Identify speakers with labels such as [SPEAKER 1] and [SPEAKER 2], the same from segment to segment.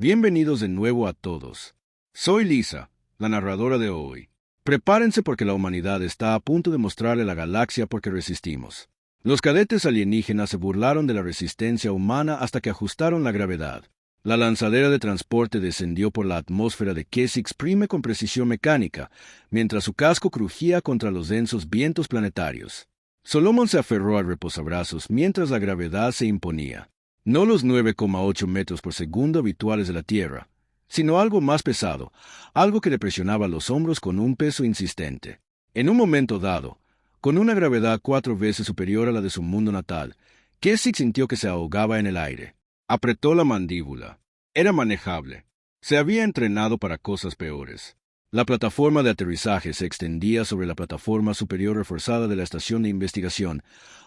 [SPEAKER 1] Bienvenidos de nuevo a todos. Soy Lisa, la narradora de hoy. Prepárense porque la humanidad está a punto de mostrarle a la galaxia por qué resistimos. Los cadetes alienígenas se burlaron de la resistencia humana hasta que ajustaron la gravedad. La lanzadera de transporte descendió por la atmósfera de Kesix Prime con precisión mecánica, mientras su casco crujía contra los densos vientos planetarios. Solomon se aferró al reposabrazos mientras la gravedad se imponía. No los 9,8 metros por segundo habituales de la Tierra, sino algo más pesado, algo que le presionaba los hombros con un peso insistente. En un momento dado, con una gravedad 4 veces superior a la de su mundo natal, Keswick sintió que se ahogaba en el aire. Apretó la mandíbula. Era manejable. Se había entrenado para cosas peores. La plataforma de aterrizaje se extendía sobre la plataforma superior reforzada de la estación de investigación,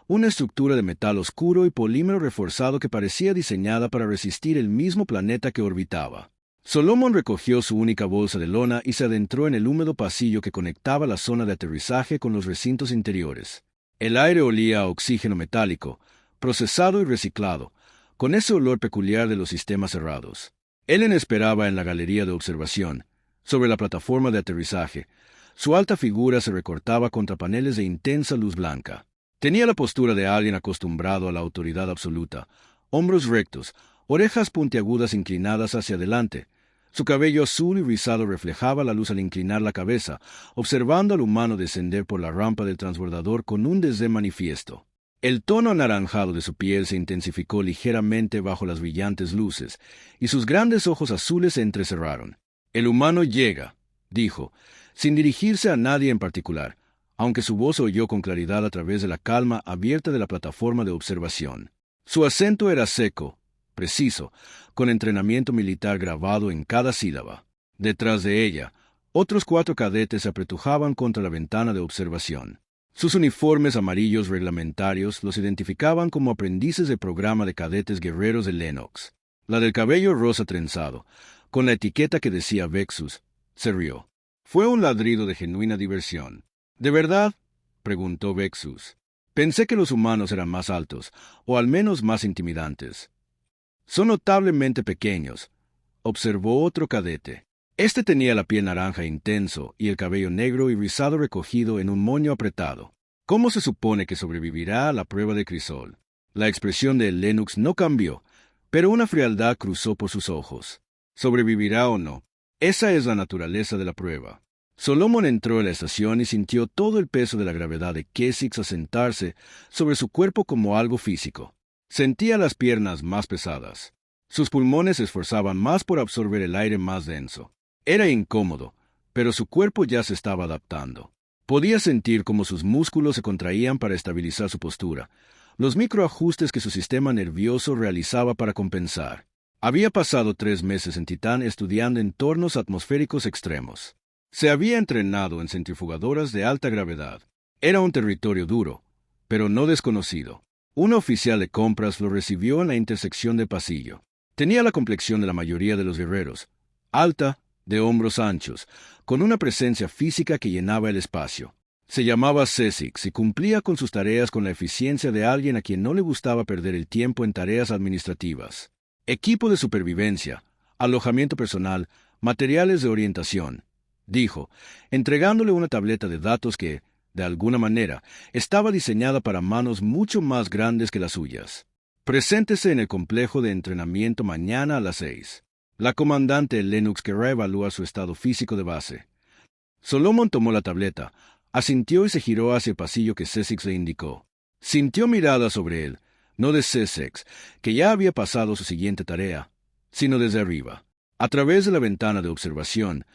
[SPEAKER 1] una estructura de metal oscuro y polímero reforzado que parecía diseñada para resistir el mismo planeta que orbitaba. Solomon recogió su única bolsa de lona y se adentró en el húmedo pasillo que conectaba la zona de aterrizaje con los recintos interiores. El aire olía a oxígeno metálico, procesado y reciclado, con ese olor peculiar de los sistemas cerrados. Ellen esperaba en la galería de observación. Sobre la plataforma de aterrizaje, su alta figura se recortaba contra paneles de intensa luz blanca. Tenía la postura de alguien acostumbrado a la autoridad absoluta, hombros rectos, orejas puntiagudas inclinadas hacia adelante. Su cabello azul y rizado reflejaba la luz al inclinar la cabeza, observando al humano descender por la rampa del transbordador con un desdén manifiesto. El tono anaranjado de su piel se intensificó ligeramente bajo las brillantes luces, y sus grandes ojos azules se entrecerraron. «El humano llega», dijo, sin dirigirse a nadie en particular, aunque su voz se oyó con claridad a través de la calma abierta de la plataforma de observación. Su acento era seco, preciso, con entrenamiento militar grabado en cada sílaba. Detrás de ella, otros 4 cadetes se apretujaban contra la ventana de observación. Sus uniformes amarillos reglamentarios los identificaban como aprendices del programa de cadetes guerreros de Lennox. La del cabello rosa trenzado, con la etiqueta que decía Vexus, se rió. Fue un ladrido de genuina diversión. ¿De verdad?, preguntó Vexus. Pensé que los humanos eran más altos, o al menos más intimidantes. Son notablemente pequeños, observó otro cadete. Este tenía la piel naranja intenso y el cabello negro y rizado recogido en un moño apretado. ¿Cómo se supone que sobrevivirá a la prueba de crisol? La expresión de Lennox no cambió, pero una frialdad cruzó por sus ojos. ¿Sobrevivirá o no? Esa es la naturaleza de la prueba. Solomon entró en la estación y sintió todo el peso de la gravedad de Kesix asentarse sobre su cuerpo como algo físico. Sentía las piernas más pesadas. Sus pulmones se esforzaban más por absorber el aire más denso. Era incómodo, pero su cuerpo ya se estaba adaptando. Podía sentir cómo sus músculos se contraían para estabilizar su postura, los microajustes que su sistema nervioso realizaba para compensar. Había pasado 3 meses en Titán estudiando entornos atmosféricos extremos. Se había entrenado en centrifugadoras de alta gravedad. Era un territorio duro, pero no desconocido. Un oficial de compras lo recibió en la intersección del pasillo. Tenía la complexión de la mayoría de los guerreros, alta, de hombros anchos, con una presencia física que llenaba el espacio. Se llamaba Kesix y cumplía con sus tareas con la eficiencia de alguien a quien no le gustaba perder el tiempo en tareas administrativas. Equipo de supervivencia, alojamiento personal, materiales de orientación, dijo, entregándole una tableta de datos que, de alguna manera, estaba diseñada para manos mucho más grandes que las suyas. Preséntese en el complejo de entrenamiento mañana a las 6. La comandante Lennox querrá evaluar su estado físico de base. Solomon tomó la tableta, asintió y se giró hacia el pasillo que Kesix le indicó. Sintió mirada sobre él, no de Kesix, que ya había pasado su siguiente tarea, sino desde arriba. A través de la ventana de observación,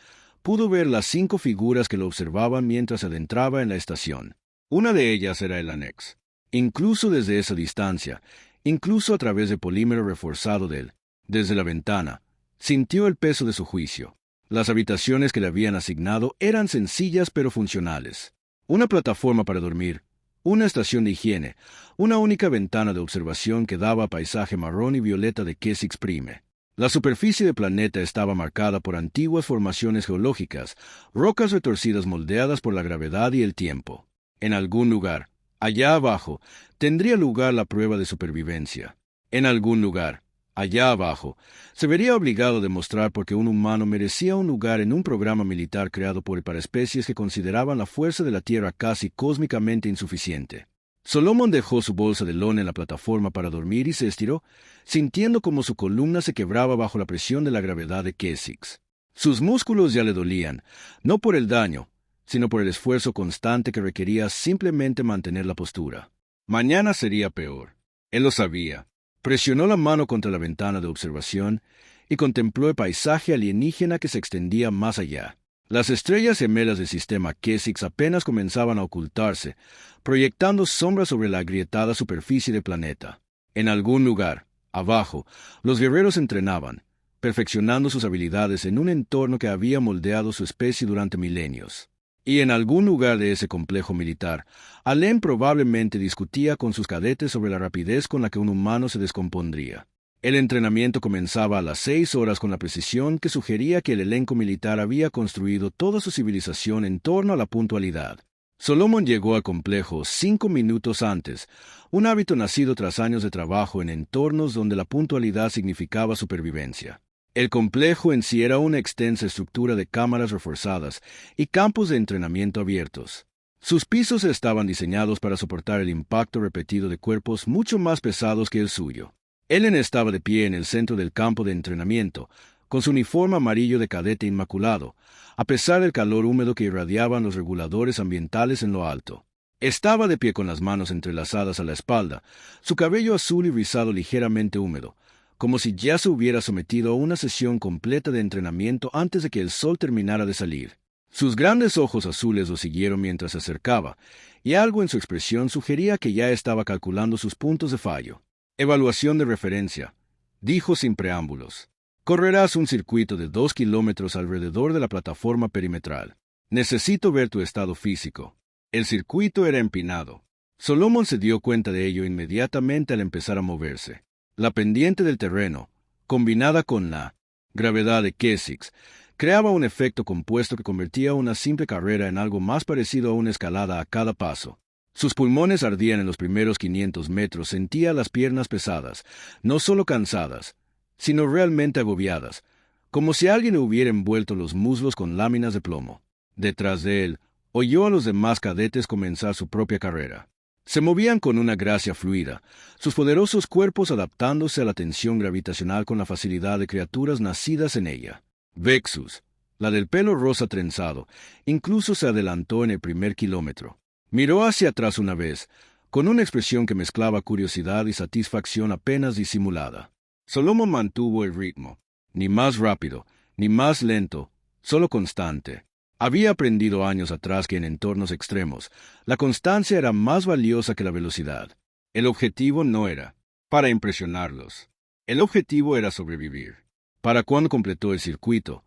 [SPEAKER 1] pudo ver las 5 figuras que lo observaban mientras se adentraba en la estación. Una de ellas era el Annex. Incluso desde esa distancia, incluso a través del polímero reforzado de él, desde la ventana, sintió el peso de su juicio. Las habitaciones que le habían asignado eran sencillas pero funcionales. Una plataforma para dormir, una estación de higiene, una única ventana de observación que daba a paisaje marrón y violeta de Kesix Prime. La superficie del planeta estaba marcada por antiguas formaciones geológicas, rocas retorcidas moldeadas por la gravedad y el tiempo. En algún lugar, allá abajo, tendría lugar la prueba de supervivencia. En algún lugar, allá abajo, se vería obligado a demostrar por qué un humano merecía un lugar en un programa militar creado por paraespecies que consideraban la fuerza de la Tierra casi cósmicamente insuficiente. Solomon dejó su bolsa de lona en la plataforma para dormir y se estiró, sintiendo como su columna se quebraba bajo la presión de la gravedad de Kesix. Sus músculos ya le dolían, no por el daño, sino por el esfuerzo constante que requería simplemente mantener la postura. Mañana sería peor. Él lo sabía. Presionó la mano contra la ventana de observación y contempló el paisaje alienígena que se extendía más allá. Las estrellas gemelas del sistema Kesix apenas comenzaban a ocultarse, proyectando sombras sobre la agrietada superficie del planeta. En algún lugar, abajo, los guerreros entrenaban, perfeccionando sus habilidades en un entorno que había moldeado su especie durante milenios. Y en algún lugar de ese complejo militar, Allen probablemente discutía con sus cadetes sobre la rapidez con la que un humano se descompondría. El entrenamiento comenzaba a las 6 horas con la precisión que sugería que el elenco militar había construido toda su civilización en torno a la puntualidad. Solomon llegó al complejo 5 minutos antes, un hábito nacido tras años de trabajo en entornos donde la puntualidad significaba supervivencia. El complejo en sí era una extensa estructura de cámaras reforzadas y campos de entrenamiento abiertos. Sus pisos estaban diseñados para soportar el impacto repetido de cuerpos mucho más pesados que el suyo. Ellen estaba de pie en el centro del campo de entrenamiento, con su uniforme amarillo de cadete inmaculado, a pesar del calor húmedo que irradiaban los reguladores ambientales en lo alto. Estaba de pie con las manos entrelazadas a la espalda, su cabello azul y rizado ligeramente húmedo, como si ya se hubiera sometido a una sesión completa de entrenamiento antes de que el sol terminara de salir. Sus grandes ojos azules lo siguieron mientras se acercaba, y algo en su expresión sugería que ya estaba calculando sus puntos de fallo. Evaluación de referencia, dijo sin preámbulos. Correrás un circuito de 2 kilómetros alrededor de la plataforma perimetral. Necesito ver tu estado físico. El circuito era empinado. Solomon se dio cuenta de ello inmediatamente al empezar a moverse. La pendiente del terreno, combinada con la gravedad de Kesix, creaba un efecto compuesto que convertía una simple carrera en algo más parecido a una escalada a cada paso. Sus pulmones ardían en los primeros 500 metros, sentía las piernas pesadas, no solo cansadas, sino realmente agobiadas, como si alguien le hubiera envuelto los muslos con láminas de plomo. Detrás de él, oyó a los demás cadetes comenzar su propia carrera. Se movían con una gracia fluida, sus poderosos cuerpos adaptándose a la tensión gravitacional con la facilidad de criaturas nacidas en ella. Vexus, la del pelo rosa trenzado, incluso se adelantó en el primer kilómetro. Miró hacia atrás una vez, con una expresión que mezclaba curiosidad y satisfacción apenas disimulada. Solomon mantuvo el ritmo, ni más rápido, ni más lento, solo constante. Había aprendido años atrás que en entornos extremos, la constancia era más valiosa que la velocidad. El objetivo no era para impresionarlos. El objetivo era sobrevivir. Para cuando completó el circuito,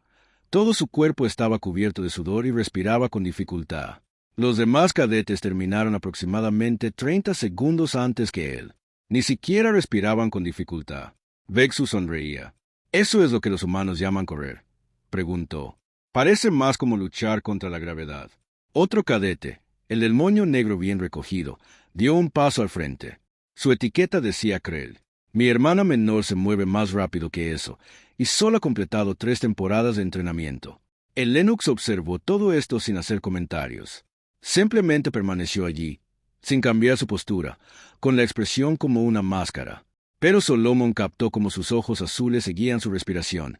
[SPEAKER 1] todo su cuerpo estaba cubierto de sudor y respiraba con dificultad. Los demás cadetes terminaron aproximadamente 30 segundos antes que él. Ni siquiera respiraban con dificultad. Vexus sonreía. ¿Eso es lo que los humanos llaman correr?, preguntó. Parece más como luchar contra la gravedad. Otro cadete, el del moño negro bien recogido, dio un paso al frente. Su etiqueta decía Krell. Mi hermana menor se mueve más rápido que eso, y solo ha completado 3 temporadas de entrenamiento. El Lennox observó todo esto sin hacer comentarios. Simplemente permaneció allí, sin cambiar su postura, con la expresión como una máscara. Pero Solomon captó cómo sus ojos azules seguían su respiración,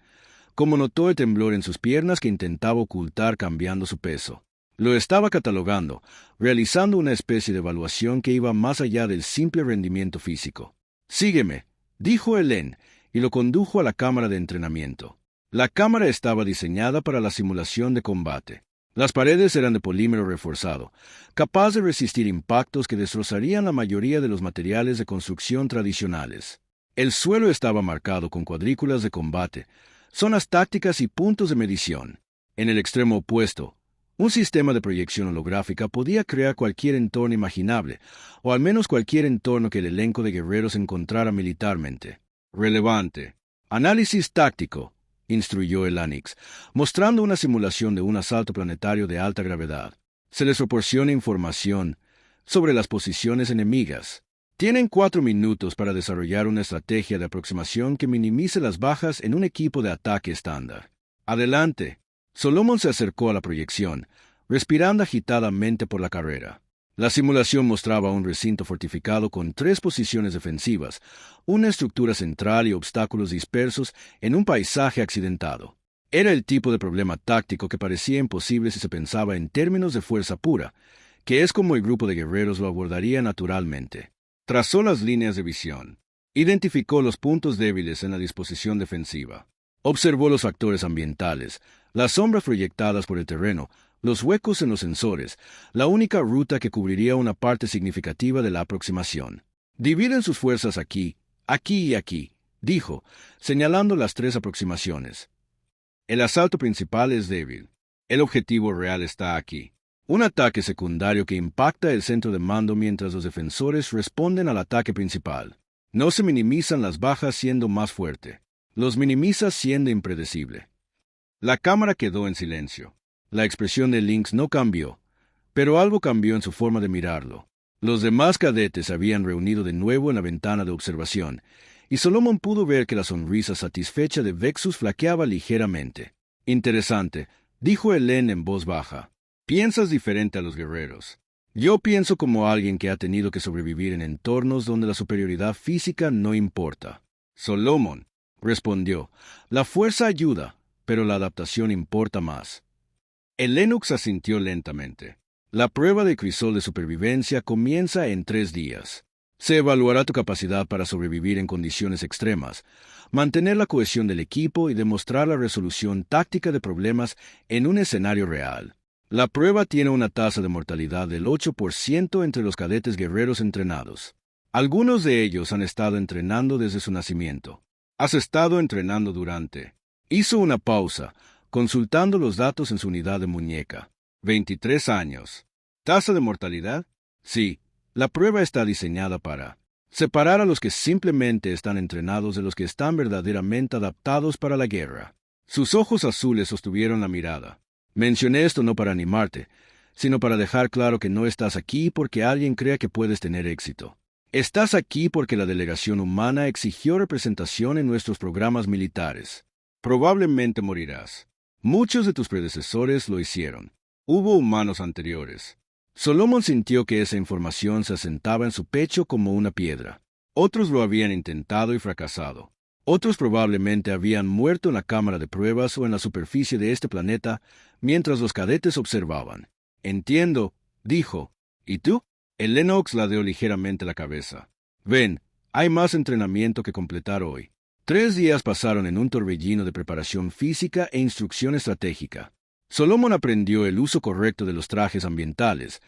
[SPEAKER 1] como notó el temblor en sus piernas que intentaba ocultar cambiando su peso. Lo estaba catalogando, realizando una especie de evaluación que iba más allá del simple rendimiento físico. «Sígueme», dijo Helen, y lo condujo a la cámara de entrenamiento. La cámara estaba diseñada para la simulación de combate. Las paredes eran de polímero reforzado, capaz de resistir impactos que destrozarían la mayoría de los materiales de construcción tradicionales. El suelo estaba marcado con cuadrículas de combate, zonas tácticas y puntos de medición. En el extremo opuesto, un sistema de proyección holográfica podía crear cualquier entorno imaginable, o al menos cualquier entorno que el elenco de guerreros encontrara militarmente relevante. Análisis táctico, instruyó el Anix, mostrando una simulación de un asalto planetario de alta gravedad. Se les proporciona información sobre las posiciones enemigas. Tienen 4 minutos para desarrollar una estrategia de aproximación que minimice las bajas en un equipo de ataque estándar. Adelante. Solomon se acercó a la proyección, respirando agitadamente por la carrera. La simulación mostraba un recinto fortificado con 3 posiciones defensivas, una estructura central y obstáculos dispersos en un paisaje accidentado. Era el tipo de problema táctico que parecía imposible si se pensaba en términos de fuerza pura, que es como el grupo de guerreros lo abordaría naturalmente. Trazó las líneas de visión. Identificó los puntos débiles en la disposición defensiva. Observó los factores ambientales, las sombras proyectadas por el terreno, los huecos en los sensores, la única ruta que cubriría una parte significativa de la aproximación. Dividen sus fuerzas aquí, aquí y aquí, dijo, señalando las 3 aproximaciones. El asalto principal es débil. El objetivo real está aquí. Un ataque secundario que impacta el centro de mando mientras los defensores responden al ataque principal. No se minimizan las bajas siendo más fuerte. Los minimiza siendo impredecible. La cámara quedó en silencio. La expresión de Lynx no cambió, pero algo cambió en su forma de mirarlo. Los demás cadetes se habían reunido de nuevo en la ventana de observación, y Solomon pudo ver que la sonrisa satisfecha de Vexus flaqueaba ligeramente. Interesante, dijo Helen en voz baja. Piensas diferente a los guerreros. Yo pienso como alguien que ha tenido que sobrevivir en entornos donde la superioridad física no importa. Solomon, respondió, la fuerza ayuda, pero la adaptación importa más. El Lennox asintió lentamente. La prueba de crisol de supervivencia comienza en 3 días. Se evaluará tu capacidad para sobrevivir en condiciones extremas, mantener la cohesión del equipo y demostrar la resolución táctica de problemas en un escenario real. La prueba tiene una tasa de mortalidad del 8% entre los cadetes guerreros entrenados. Algunos de ellos han estado entrenando desde su nacimiento. Has estado entrenando durante. Hizo una pausa, consultando los datos en su unidad de muñeca. 23 años. ¿Tasa de mortalidad? Sí. La prueba está diseñada para separar a los que simplemente están entrenados de los que están verdaderamente adaptados para la guerra. Sus ojos azules sostuvieron la mirada. Mencioné esto no para animarte, sino para dejar claro que no estás aquí porque alguien crea que puedes tener éxito. Estás aquí porque la delegación humana exigió representación en nuestros programas militares. Probablemente morirás. Muchos de tus predecesores lo hicieron. Hubo humanos anteriores. Solomon sintió que esa información se asentaba en su pecho como una piedra. Otros lo habían intentado y fracasado. Otros probablemente habían muerto en la cámara de pruebas o en la superficie de este planeta mientras los cadetes observaban. Entiendo, dijo. ¿Y tú? El Lennox ladeó ligeramente la cabeza. Ven, hay más entrenamiento que completar hoy. 3 días pasaron en un torbellino de preparación física e instrucción estratégica. Solomon aprendió el uso correcto de los trajes ambientales,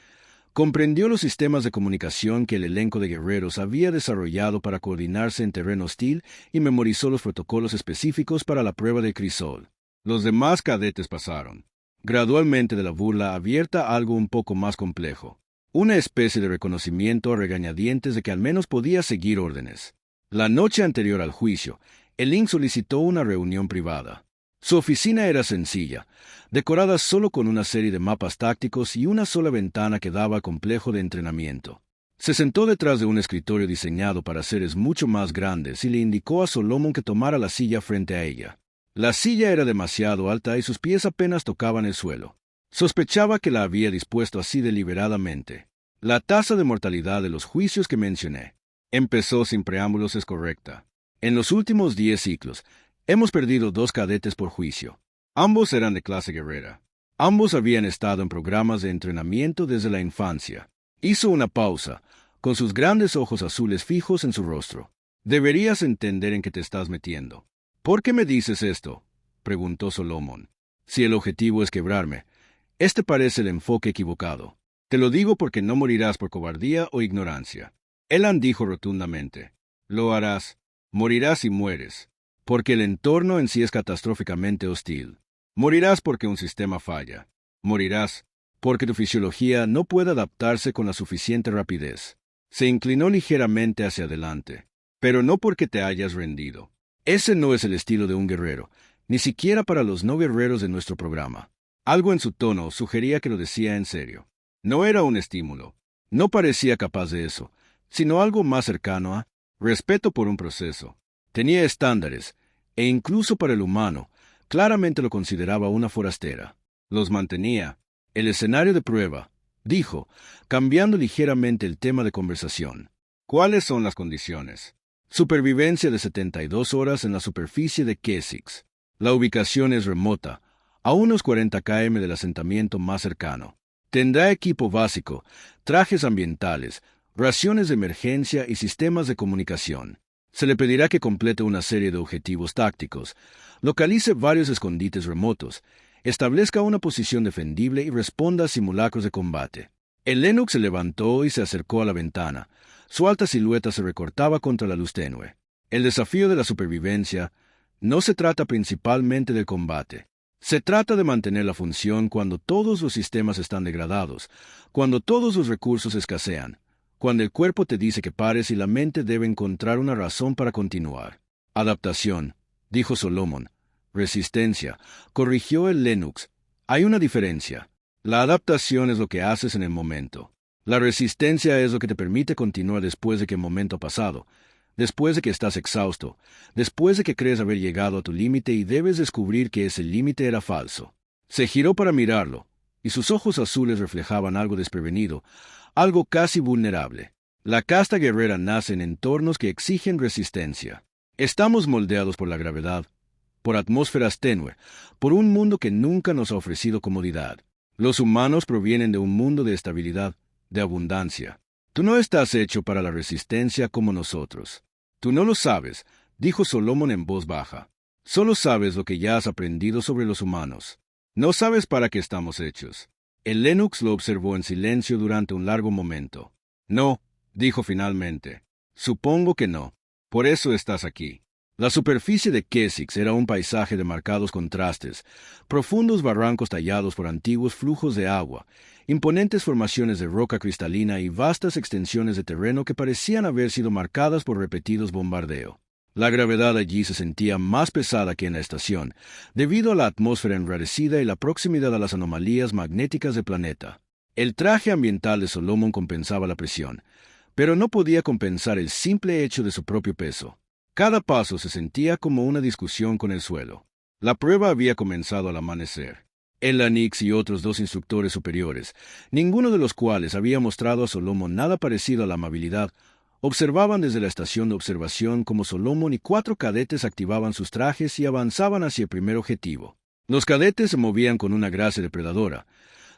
[SPEAKER 1] comprendió los sistemas de comunicación que el elenco de guerreros había desarrollado para coordinarse en terreno hostil y memorizó los protocolos específicos para la prueba de crisol. Los demás cadetes pasaron, gradualmente de la burla abierta a algo un poco más complejo. Una especie de reconocimiento a regañadientes de que al menos podía seguir órdenes. La noche anterior al juicio, el Lynx solicitó una reunión privada. Su oficina era sencilla, decorada solo con una serie de mapas tácticos y una sola ventana que daba al complejo de entrenamiento. Se sentó detrás de un escritorio diseñado para seres mucho más grandes y le indicó a Solomon que tomara la silla frente a ella. La silla era demasiado alta y sus pies apenas tocaban el suelo. Sospechaba que la había dispuesto así deliberadamente. La tasa de mortalidad de los juicios que mencioné, empezó sin preámbulos, es correcta. En los últimos 10 ciclos, hemos perdido 2 cadetes por juicio. Ambos eran de clase guerrera. Ambos habían estado en programas de entrenamiento desde la infancia. Hizo una pausa, con sus grandes ojos azules fijos en su rostro. Deberías entender en qué te estás metiendo. ¿Por qué me dices esto?, preguntó Solomon. Si el objetivo es quebrarme, este parece el enfoque equivocado. Te lo digo porque no morirás por cobardía o ignorancia. Elan dijo rotundamente. Lo harás. Morirás y mueres. Porque el entorno en sí es catastróficamente hostil. Morirás porque un sistema falla. Morirás porque tu fisiología no puede adaptarse con la suficiente rapidez. Se inclinó ligeramente hacia adelante, pero no porque te hayas rendido. Ese no es el estilo de un guerrero, ni siquiera para los no guerreros de nuestro programa. Algo en su tono sugería que lo decía en serio. No era un estímulo. No parecía capaz de eso, sino algo más cercano a respeto por un proceso. Tenía estándares, e incluso para el humano, claramente lo consideraba una forastera. Los mantenía. El escenario de prueba, dijo, cambiando ligeramente el tema de conversación. ¿Cuáles son las condiciones? Supervivencia de 72 horas en la superficie de Kesix. La ubicación es remota, a unos 40 km del asentamiento más cercano. Tendrá equipo básico, trajes ambientales, raciones de emergencia y sistemas de comunicación. Se le pedirá que complete una serie de objetivos tácticos, localice varios escondites remotos, establezca una posición defendible y responda a simulacros de combate. El Lennox se levantó y se acercó a la ventana. Su alta silueta se recortaba contra la luz tenue. El desafío de la supervivencia no se trata principalmente del combate. Se trata de mantener la función cuando todos los sistemas están degradados, cuando todos los recursos escasean, cuando el cuerpo te dice que pares y la mente debe encontrar una razón para continuar. Adaptación, dijo Solomon. Resistencia, corrigió el Lennox. Hay una diferencia. La adaptación es lo que haces en el momento. La resistencia es lo que te permite continuar después de que el momento ha pasado, después de que estás exhausto, después de que crees haber llegado a tu límite y debes descubrir que ese límite era falso. Se giró para mirarlo, y sus ojos azules reflejaban algo desprevenido, algo casi vulnerable. La casta guerrera nace en entornos que exigen resistencia. Estamos moldeados por la gravedad, por atmósferas tenue, por un mundo que nunca nos ha ofrecido comodidad. Los humanos provienen de un mundo de estabilidad, de abundancia. Tú no estás hecho para la resistencia como nosotros. Tú no lo sabes, dijo Solomon en voz baja. Solo sabes lo que ya has aprendido sobre los humanos. No sabes para qué estamos hechos. El Lennox lo observó en silencio durante un largo momento. No, dijo finalmente. Supongo que no. Por eso estás aquí. La superficie de Kesix era un paisaje de marcados contrastes, profundos barrancos tallados por antiguos flujos de agua, imponentes formaciones de roca cristalina y vastas extensiones de terreno que parecían haber sido marcadas por repetidos bombardeos. La gravedad allí se sentía más pesada que en la estación, debido a la atmósfera enrarecida y la proximidad a las anomalías magnéticas del planeta. El traje ambiental de Solomon compensaba la presión, pero no podía compensar el simple hecho de su propio peso. Cada paso se sentía como una discusión con el suelo. La prueba había comenzado al amanecer. El Lanix y otros 2 instructores superiores, ninguno de los cuales había mostrado a Solomon nada parecido a la amabilidad, observaban desde la estación de observación como Solomon y 4 cadetes activaban sus trajes y avanzaban hacia el primer objetivo. Los cadetes se movían con una gracia depredadora.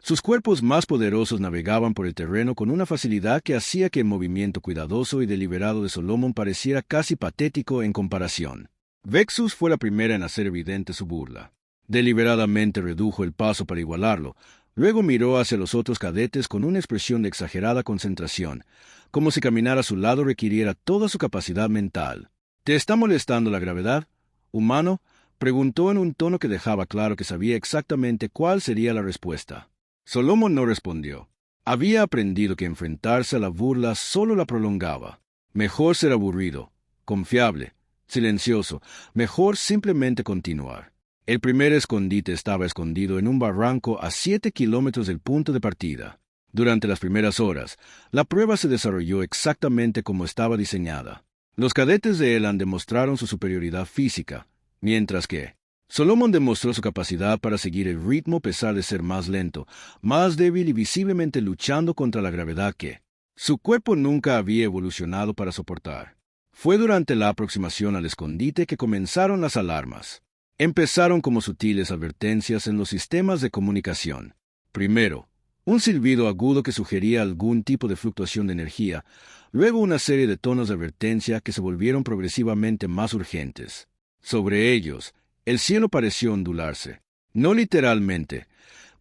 [SPEAKER 1] Sus cuerpos más poderosos navegaban por el terreno con una facilidad que hacía que el movimiento cuidadoso y deliberado de Solomon pareciera casi patético en comparación. Vexus fue la primera en hacer evidente su burla. Deliberadamente redujo el paso para igualarlo, luego miró hacia los otros cadetes con una expresión de exagerada concentración, como si caminar a su lado requiriera toda su capacidad mental. ¿Te está molestando la gravedad, humano?, preguntó en un tono que dejaba claro que sabía exactamente cuál sería la respuesta. Solomon no respondió. Había aprendido que enfrentarse a la burla solo la prolongaba. Mejor ser aburrido, confiable, silencioso, mejor simplemente continuar. El primer escondite estaba escondido en un barranco a 7 kilómetros del punto de partida. Durante las primeras horas, la prueba se desarrolló exactamente como estaba diseñada. Los cadetes de Elan demostraron su superioridad física, mientras que Solomon demostró su capacidad para seguir el ritmo a pesar de ser más lento, más débil y visiblemente luchando contra la gravedad que su cuerpo nunca había evolucionado para soportar. Fue durante la aproximación al escondite que comenzaron las alarmas. Empezaron como sutiles advertencias en los sistemas de comunicación. Primero, un silbido agudo que sugería algún tipo de fluctuación de energía, luego una serie de tonos de advertencia que se volvieron progresivamente más urgentes. Sobre ellos, el cielo pareció ondularse. No literalmente,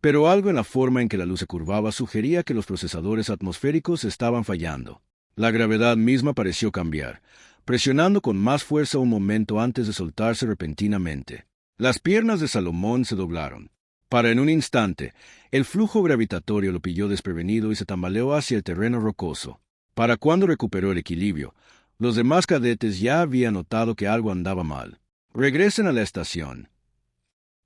[SPEAKER 1] pero algo en la forma en que la luz se curvaba sugería que los procesadores atmosféricos estaban fallando. La gravedad misma pareció cambiar, presionando con más fuerza un momento antes de soltarse repentinamente. Las piernas de Salomón se doblaron. Para en un instante, el flujo gravitatorio lo pilló desprevenido y se tambaleó hacia el terreno rocoso. Para cuando recuperó el equilibrio, los demás cadetes ya habían notado que algo andaba mal. Regresen a la estación.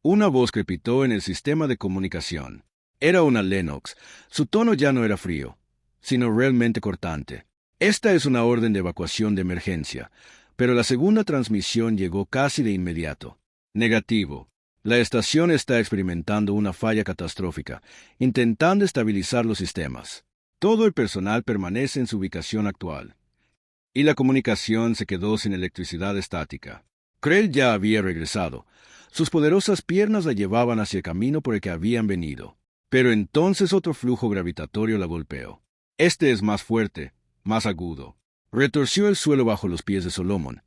[SPEAKER 1] Una voz crepitó en el sistema de comunicación. Era una Lennox. Su tono ya no era frío, sino realmente cortante. Esta es una orden de evacuación de emergencia, pero la segunda transmisión llegó casi de inmediato. Negativo. La estación está experimentando una falla catastrófica, intentando estabilizar los sistemas. Todo el personal permanece en su ubicación actual. Y la comunicación se quedó sin electricidad estática. Krell ya había regresado. Sus poderosas piernas la llevaban hacia el camino por el que habían venido. Pero entonces otro flujo gravitatorio la golpeó. Este es más fuerte, más agudo. Retorció el suelo bajo los pies de Solomon,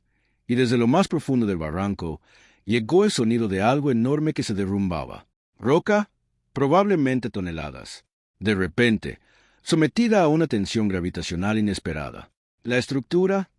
[SPEAKER 1] y desde lo más profundo del barranco llegó el sonido de algo enorme que se derrumbaba. Roca, probablemente toneladas. De repente, sometida a una tensión gravitacional inesperada. La estructura...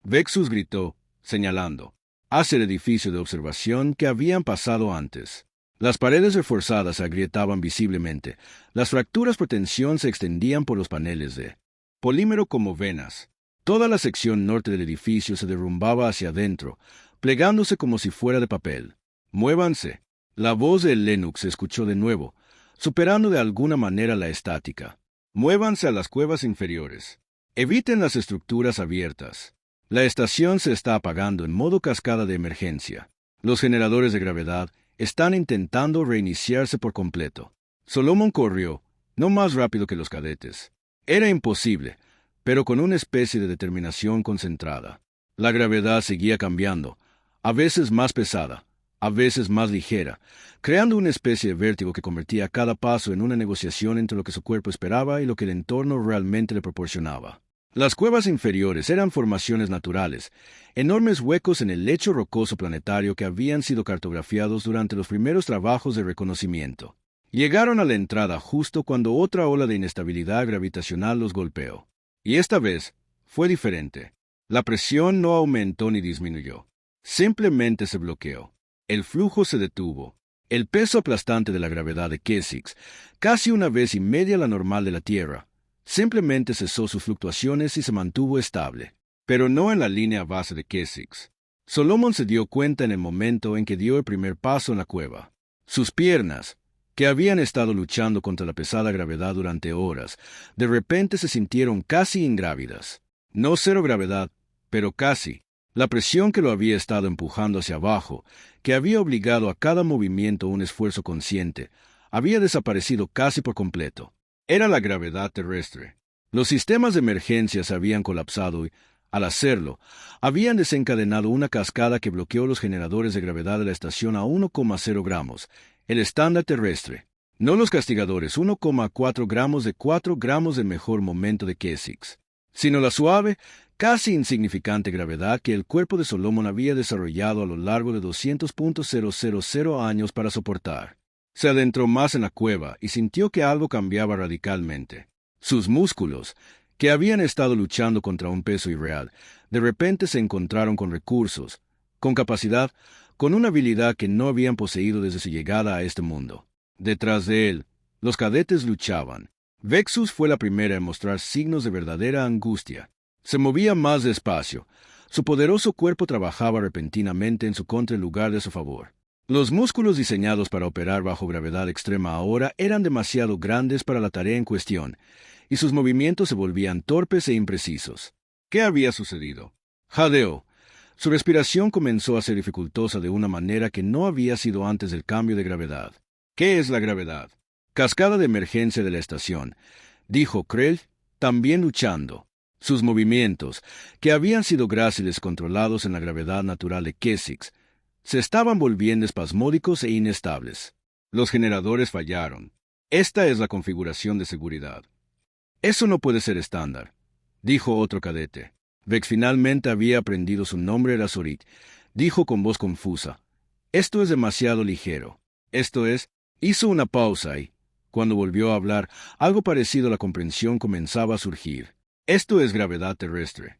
[SPEAKER 1] Vexus gritó, señalando hacia el edificio de observación que habían pasado antes. Las paredes reforzadas se agrietaban visiblemente. Las fracturas por tensión se extendían por los paneles de polímero como venas. Toda la sección norte del edificio se derrumbaba hacia adentro, plegándose como si fuera de papel. «Muévanse». La voz de Lennox se escuchó de nuevo, superando de alguna manera la estática. «Muévanse a las cuevas inferiores. Eviten las estructuras abiertas. La estación se está apagando en modo cascada de emergencia. Los generadores de gravedad están intentando reiniciarse por completo». Solomon corrió, no más rápido que los cadetes. Era imposible, pero con una especie de determinación concentrada. La gravedad seguía cambiando, a veces más pesada, a veces más ligera, creando una especie de vértigo que convertía cada paso en una negociación entre lo que su cuerpo esperaba y lo que el entorno realmente le proporcionaba. Las cuevas inferiores eran formaciones naturales, enormes huecos en el lecho rocoso planetario que habían sido cartografiados durante los primeros trabajos de reconocimiento. Llegaron a la entrada justo cuando otra ola de inestabilidad gravitacional los golpeó. Y esta vez fue diferente. La presión no aumentó ni disminuyó. Simplemente se bloqueó. El flujo se detuvo. El peso aplastante de la gravedad de Kesix, casi una vez y media la normal de la Tierra, simplemente cesó sus fluctuaciones y se mantuvo estable. Pero no en la línea base de Kesix. Solomon se dio cuenta en el momento en que dio el primer paso en la cueva. Sus piernas, que habían estado luchando contra la pesada gravedad durante horas, de repente se sintieron casi ingrávidas. No cero gravedad, pero casi. La presión que lo había estado empujando hacia abajo, que había obligado a cada movimiento un esfuerzo consciente, había desaparecido casi por completo. Era la gravedad terrestre. Los sistemas de emergencia se habían colapsado y, al hacerlo, habían desencadenado una cascada que bloqueó los generadores de gravedad de la estación a 1,0 gramos, el estándar terrestre. No los castigadores 1,4 gramos de 4 gramos del mejor momento de Kesix, sino la suave, casi insignificante gravedad que el cuerpo de Solomon había desarrollado a lo largo de 200.000 años para soportar. Se adentró más en la cueva y sintió que algo cambiaba radicalmente. Sus músculos, que habían estado luchando contra un peso irreal, de repente se encontraron con recursos, con capacidad, con una habilidad que no habían poseído desde su llegada a este mundo. Detrás de él, los cadetes luchaban. Vexus fue la primera en mostrar signos de verdadera angustia. Se movía más despacio. Su poderoso cuerpo trabajaba repentinamente en su contra en lugar de su favor. Los músculos diseñados para operar bajo gravedad extrema ahora eran demasiado grandes para la tarea en cuestión, y sus movimientos se volvían torpes e imprecisos. ¿Qué había sucedido? Jadeó. Su respiración comenzó a ser dificultosa de una manera que no había sido antes del cambio de gravedad. ¿Qué es la gravedad? Cascada de emergencia de la estación, dijo Krell, también luchando. Sus movimientos, que habían sido gráciles controlados en la gravedad natural de Kesix, se estaban volviendo espasmódicos e inestables. Los generadores fallaron. Esta es la configuración de seguridad. Eso no puede ser estándar, dijo otro cadete. Vex finalmente había aprendido su nombre era Zorit. Dijo con voz confusa. Esto es demasiado ligero. Esto es... Hizo una pausa y, cuando volvió a hablar, algo parecido a la comprensión comenzaba a surgir. Esto es gravedad terrestre.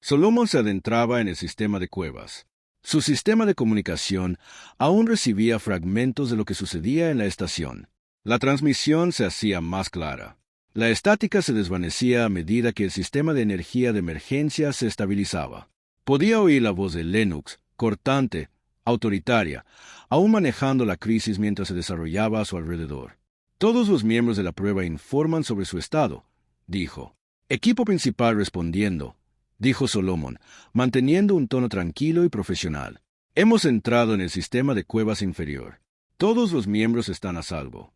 [SPEAKER 1] Solomon se adentraba en el sistema de cuevas. Su sistema de comunicación aún recibía fragmentos de lo que sucedía en la estación. La transmisión se hacía más clara. La estática se desvanecía a medida que el sistema de energía de emergencia se estabilizaba. Podía oír la voz de Lennox, cortante, autoritaria, aún manejando la crisis mientras se desarrollaba a su alrededor. Todos los miembros de la prueba informan sobre su estado, dijo. Equipo principal respondiendo, dijo Solomon, manteniendo un tono tranquilo y profesional. Hemos entrado en el sistema de cuevas inferior. Todos los miembros están a salvo.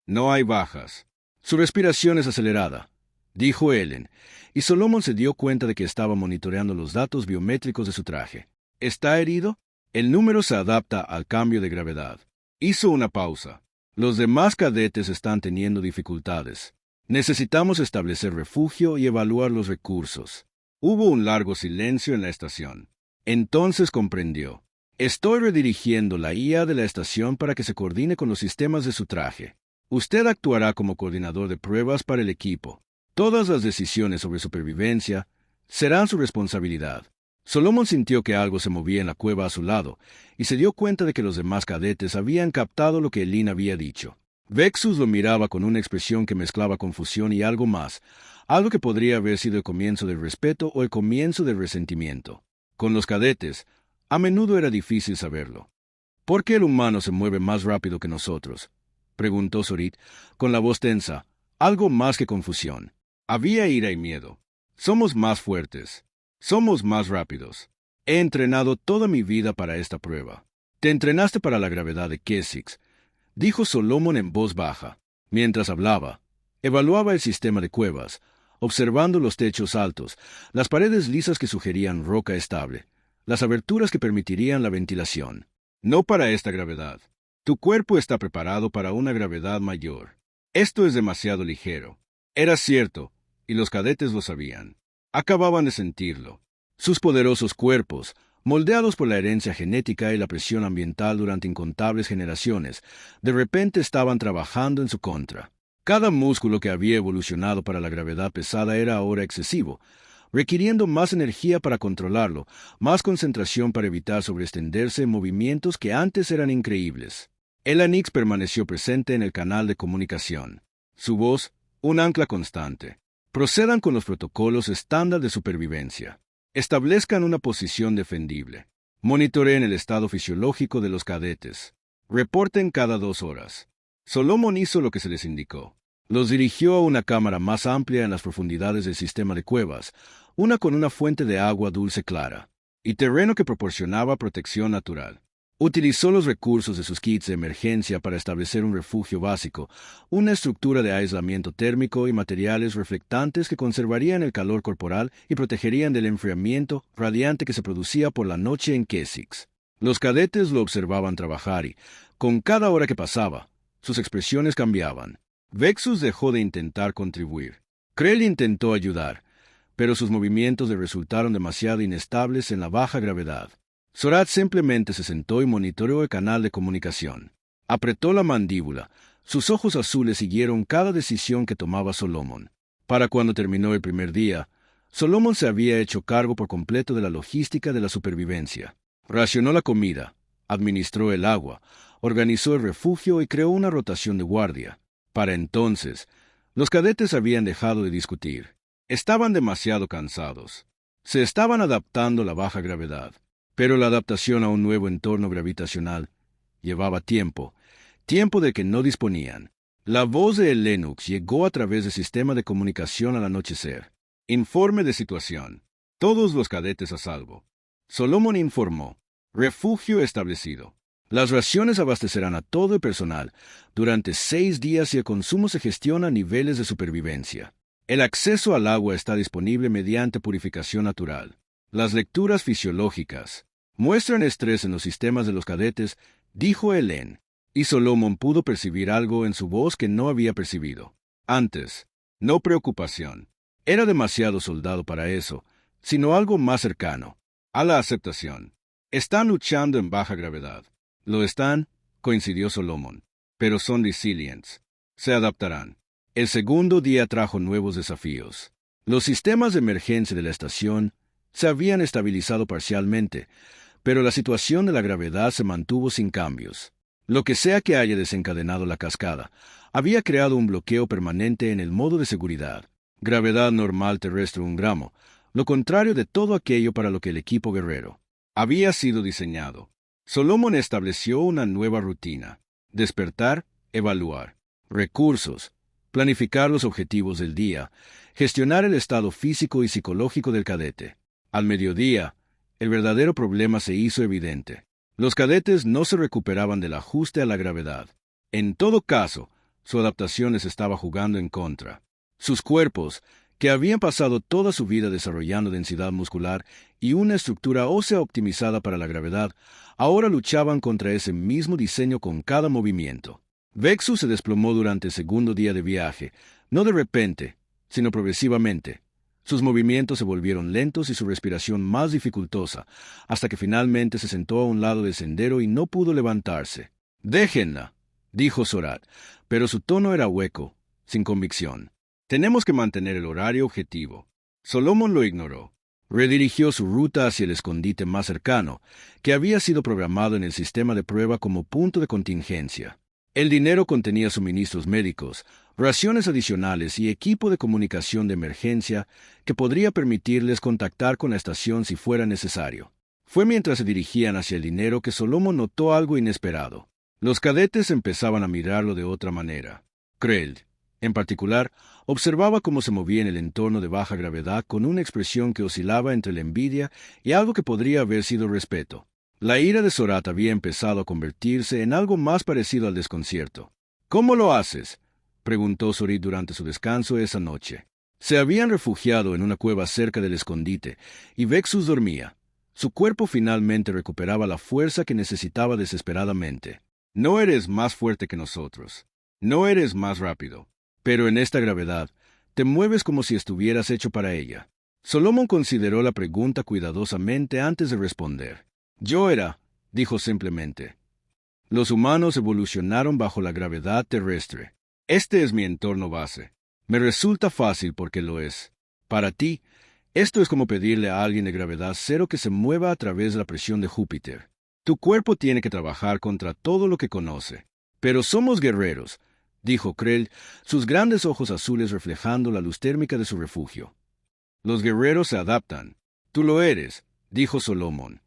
[SPEAKER 1] No hay bajas. Su respiración es acelerada, dijo Ellen, y Solomon se dio cuenta de que estaba monitoreando los datos biométricos de su traje. ¿Está herido? El número se adapta al cambio de gravedad. Hizo una pausa. Los demás cadetes están teniendo dificultades. Necesitamos establecer refugio y evaluar los recursos. Hubo un largo silencio en la estación. Entonces comprendió. Estoy redirigiendo la IA de la estación para que se coordine con los sistemas de su traje. Usted actuará como coordinador de pruebas para el equipo. Todas las decisiones sobre supervivencia serán su responsabilidad. Solomon sintió que algo se movía en la cueva a su lado, y se dio cuenta de que los demás cadetes habían captado lo que Elin había dicho. Vexus lo miraba con una expresión que mezclaba confusión y algo más, algo que podría haber sido el comienzo del respeto o el comienzo del resentimiento. Con los cadetes, a menudo era difícil saberlo. ¿Por qué el humano se mueve más rápido que nosotros?, preguntó Zorit, con la voz tensa, algo más que confusión. Había ira y miedo. Somos más fuertes. Somos más rápidos. He entrenado toda mi vida para esta prueba. Te entrenaste para la gravedad de Kesix, dijo Solomon en voz baja. Mientras hablaba, evaluaba el sistema de cuevas, observando los techos altos, las paredes lisas que sugerían roca estable, las aberturas que permitirían la ventilación. No para esta gravedad. Tu cuerpo está preparado para una gravedad mayor. Esto es demasiado ligero. Era cierto, y los cadetes lo sabían. Acababan de sentirlo. Sus poderosos cuerpos, moldeados por la herencia genética y la presión ambiental durante incontables generaciones, de repente estaban trabajando en su contra. Cada músculo que había evolucionado para la gravedad pesada era ahora excesivo, requiriendo más energía para controlarlo, más concentración para evitar sobreextenderse en movimientos que antes eran increíbles. El Anix permaneció presente en el canal de comunicación. Su voz, un ancla constante. Procedan con los protocolos estándar de supervivencia. Establezcan una posición defendible. Monitoreen el estado fisiológico de los cadetes. Reporten cada 2 horas. Solomon hizo lo que se les indicó. Los dirigió a una cámara más amplia en las profundidades del sistema de cuevas, una con una fuente de agua dulce clara, y terreno que proporcionaba protección natural. Utilizó los recursos de sus kits de emergencia para establecer un refugio básico, una estructura de aislamiento térmico y materiales reflectantes que conservarían el calor corporal y protegerían del enfriamiento radiante que se producía por la noche en Kesix. Los cadetes lo observaban trabajar y, con cada hora que pasaba, sus expresiones cambiaban. Vexus dejó de intentar contribuir. Krell intentó ayudar, pero sus movimientos le resultaron demasiado inestables en la baja gravedad. Zorat simplemente se sentó y monitoreó el canal de comunicación. Apretó la mandíbula. Sus ojos azules siguieron cada decisión que tomaba Solomon. Para cuando terminó el primer día, Solomon se había hecho cargo por completo de la logística de la supervivencia. Racionó la comida, administró el agua, organizó el refugio y creó una rotación de guardia. Para entonces, los cadetes habían dejado de discutir. Estaban demasiado cansados. Se estaban adaptando a la baja gravedad. Pero la adaptación a un nuevo entorno gravitacional llevaba tiempo de que no disponían. La voz de Lennox llegó a través del sistema de comunicación al anochecer. Informe de situación. Todos los cadetes a salvo. Solomon informó. Refugio establecido. Las raciones abastecerán a todo el personal durante 6 días y el consumo se gestiona a niveles de supervivencia. El acceso al agua está disponible mediante purificación natural. Las lecturas fisiológicas muestran estrés en los sistemas de los cadetes, dijo Ellen, y Solomon pudo percibir algo en su voz que no había percibido antes. No preocupación. Era demasiado soldado para eso, sino algo más cercano a la aceptación. Están luchando en baja gravedad. Lo están, coincidió Solomon, pero son resilientes. Se adaptarán. El segundo día trajo nuevos desafíos. Los sistemas de emergencia de la estación se habían estabilizado parcialmente, pero la situación de la gravedad se mantuvo sin cambios. Lo que sea que haya desencadenado la cascada, había creado un bloqueo permanente en el modo de seguridad. Gravedad normal terrestre 1 gramo, lo contrario de todo aquello para lo que el equipo guerrero había sido diseñado. Solomon estableció una nueva rutina. Despertar, evaluar. Recursos. planificar los objetivos del día, gestionar el estado físico y psicológico del cadete. Al mediodía, el verdadero problema se hizo evidente. Los cadetes no se recuperaban del ajuste a la gravedad. En todo caso, su adaptación les estaba jugando en contra. Sus cuerpos, que habían pasado toda su vida desarrollando densidad muscular y una estructura ósea optimizada para la gravedad, ahora luchaban contra ese mismo diseño con cada movimiento. Vexus se desplomó durante el segundo día de viaje, no de repente, sino progresivamente. Sus movimientos se volvieron lentos y su respiración más dificultosa, hasta que finalmente se sentó a un lado del sendero y no pudo levantarse. «Déjenla», dijo Zorath, pero su tono era hueco, sin convicción. «Tenemos que mantener el horario objetivo». Solomon lo ignoró. Redirigió su ruta hacia el escondite más cercano, que había sido programado en el sistema de prueba como punto de contingencia. El dinero contenía suministros médicos, raciones adicionales y equipo de comunicación de emergencia que podría permitirles contactar con la estación si fuera necesario. Fue mientras se dirigían hacia el dinero que Solomon notó algo inesperado. Los cadetes empezaban a mirarlo de otra manera. Krell, en particular, observaba cómo se movía en el entorno de baja gravedad con una expresión que oscilaba entre la envidia y algo que podría haber sido respeto. La ira de Zorath había empezado a convertirse en algo más parecido al desconcierto. «¿Cómo lo haces?», preguntó Zorath durante su descanso esa noche. Se habían refugiado en una cueva cerca del escondite, y Vexus dormía. Su cuerpo finalmente recuperaba la fuerza que necesitaba desesperadamente. «No eres más fuerte que nosotros. No eres más rápido. Pero en esta gravedad, te mueves como si estuvieras hecho para ella». Solomon consideró la pregunta cuidadosamente antes de responder. «Yo era», dijo simplemente. «Los humanos evolucionaron bajo la gravedad terrestre. Este es mi entorno base. Me resulta fácil porque lo es. Para ti, esto es como pedirle a alguien de gravedad cero que se mueva a través de la presión de Júpiter. Tu cuerpo tiene que trabajar contra todo lo que conoce. Pero somos guerreros», dijo Krell, sus grandes ojos azules reflejando la luz térmica de su refugio. «Los guerreros se adaptan. Tú lo eres», dijo Solomon.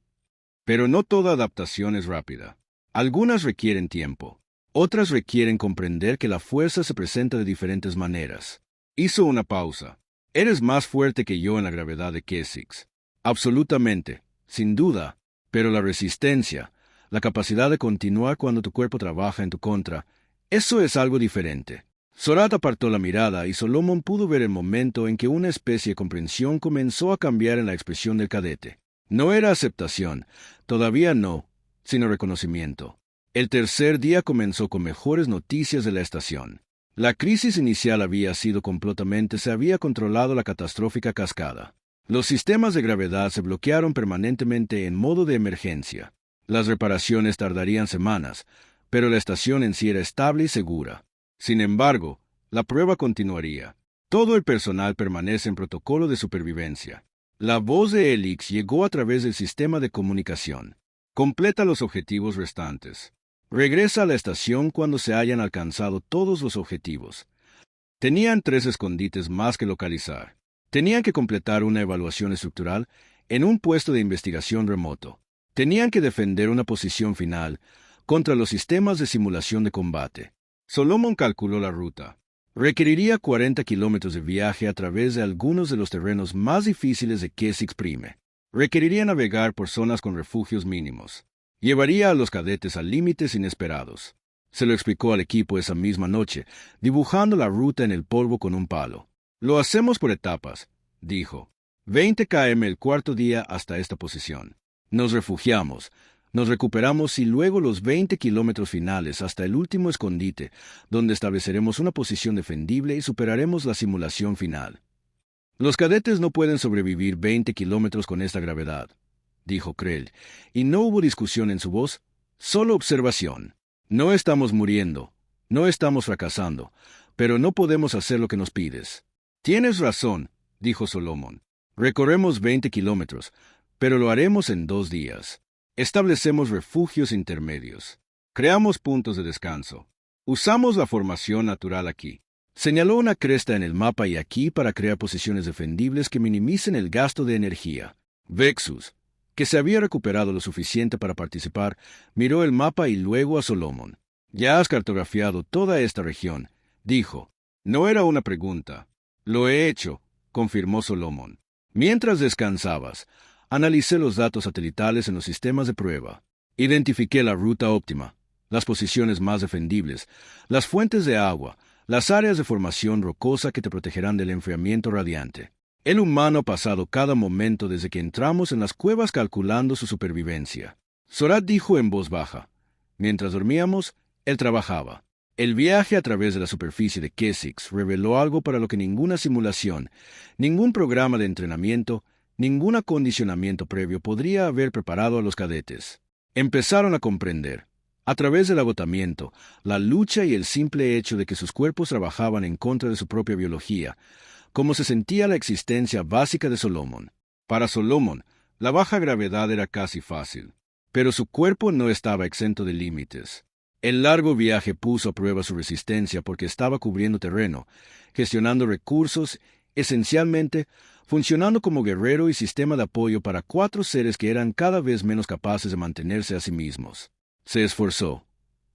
[SPEAKER 1] «Pero no toda adaptación es rápida. Algunas requieren tiempo. Otras requieren comprender que la fuerza se presenta de diferentes maneras». Hizo una pausa. «Eres más fuerte que yo en la gravedad de Kesix. Absolutamente, sin duda. Pero la resistencia, la capacidad de continuar cuando tu cuerpo trabaja en tu contra, eso es algo diferente». Zorath apartó la mirada y Solomon pudo ver el momento en que una especie de comprensión comenzó a cambiar en la expresión del cadete. No era aceptación, todavía no, sino reconocimiento. El tercer día comenzó con mejores noticias de la estación. La crisis inicial había sido completamente, se había controlado la catastrófica cascada. Los sistemas de gravedad se bloquearon permanentemente en modo de emergencia. Las reparaciones tardarían semanas, pero la estación en sí era estable y segura. Sin embargo, la prueba continuaría. Todo el personal permanece en protocolo de supervivencia. La voz de Helix llegó a través del sistema de comunicación. «Completa los objetivos restantes. Regresa a la estación cuando se hayan alcanzado todos los objetivos». Tenían 3 escondites más que localizar. Tenían que completar una evaluación estructural en un puesto de investigación remoto. Tenían que defender una posición final contra los sistemas de simulación de combate. Solomon calculó la ruta. Requeriría 40 kilómetros de viaje a través de algunos de los terrenos más difíciles de Kesix Prime. Requeriría navegar por zonas con refugios mínimos. Llevaría a los cadetes a límites inesperados. Se lo explicó al equipo esa misma noche, dibujando la ruta en el polvo con un palo. «Lo hacemos por etapas», dijo. 20 km el cuarto día hasta esta posición. Nos refugiamos. Nos recuperamos y luego los 20 kilómetros finales hasta el último escondite, donde estableceremos una posición defendible y superaremos la simulación final. «Los cadetes no pueden sobrevivir 20 kilómetros con esta gravedad», dijo Krell, y no hubo discusión en su voz, solo observación. «No estamos muriendo, no estamos fracasando, pero no podemos hacer lo que nos pides». «Tienes razón», dijo Solomon. «Recorremos 20 kilómetros, pero lo haremos en 2 días. Establecemos refugios intermedios. Creamos puntos de descanso. Usamos la formación natural aquí». Señaló una cresta en el mapa y aquí para crear posiciones defendibles que minimicen el gasto de energía. Vexus, que se había recuperado lo suficiente para participar, miró el mapa y luego a Solomon. «Ya has cartografiado toda esta región», dijo. No era una pregunta. Lo he hecho, confirmó Solomon. Mientras descansabas, analicé los datos satelitales en los sistemas de prueba. Identifiqué la ruta óptima, las posiciones más defendibles, las fuentes de agua, las áreas de formación rocosa que te protegerán del enfriamiento radiante. El humano ha pasado cada momento desde que entramos en las cuevas calculando su supervivencia. Zorath dijo en voz baja. Mientras dormíamos, él trabajaba. El viaje a través de la superficie de Kesix reveló algo para lo que ninguna simulación, ningún programa de entrenamiento, ningún acondicionamiento previo podría haber preparado a los cadetes. Empezaron a comprender, a través del agotamiento, la lucha y el simple hecho de que sus cuerpos trabajaban en contra de su propia biología, cómo se sentía la existencia básica de Solomon. Para Solomon, la baja gravedad era casi fácil, pero su cuerpo no estaba exento de límites. El largo viaje puso a prueba su resistencia porque estaba cubriendo terreno, gestionando recursos, esencialmente, funcionando como guerrero y sistema de apoyo para 4 seres que eran cada vez menos capaces de mantenerse a sí mismos. Se esforzó,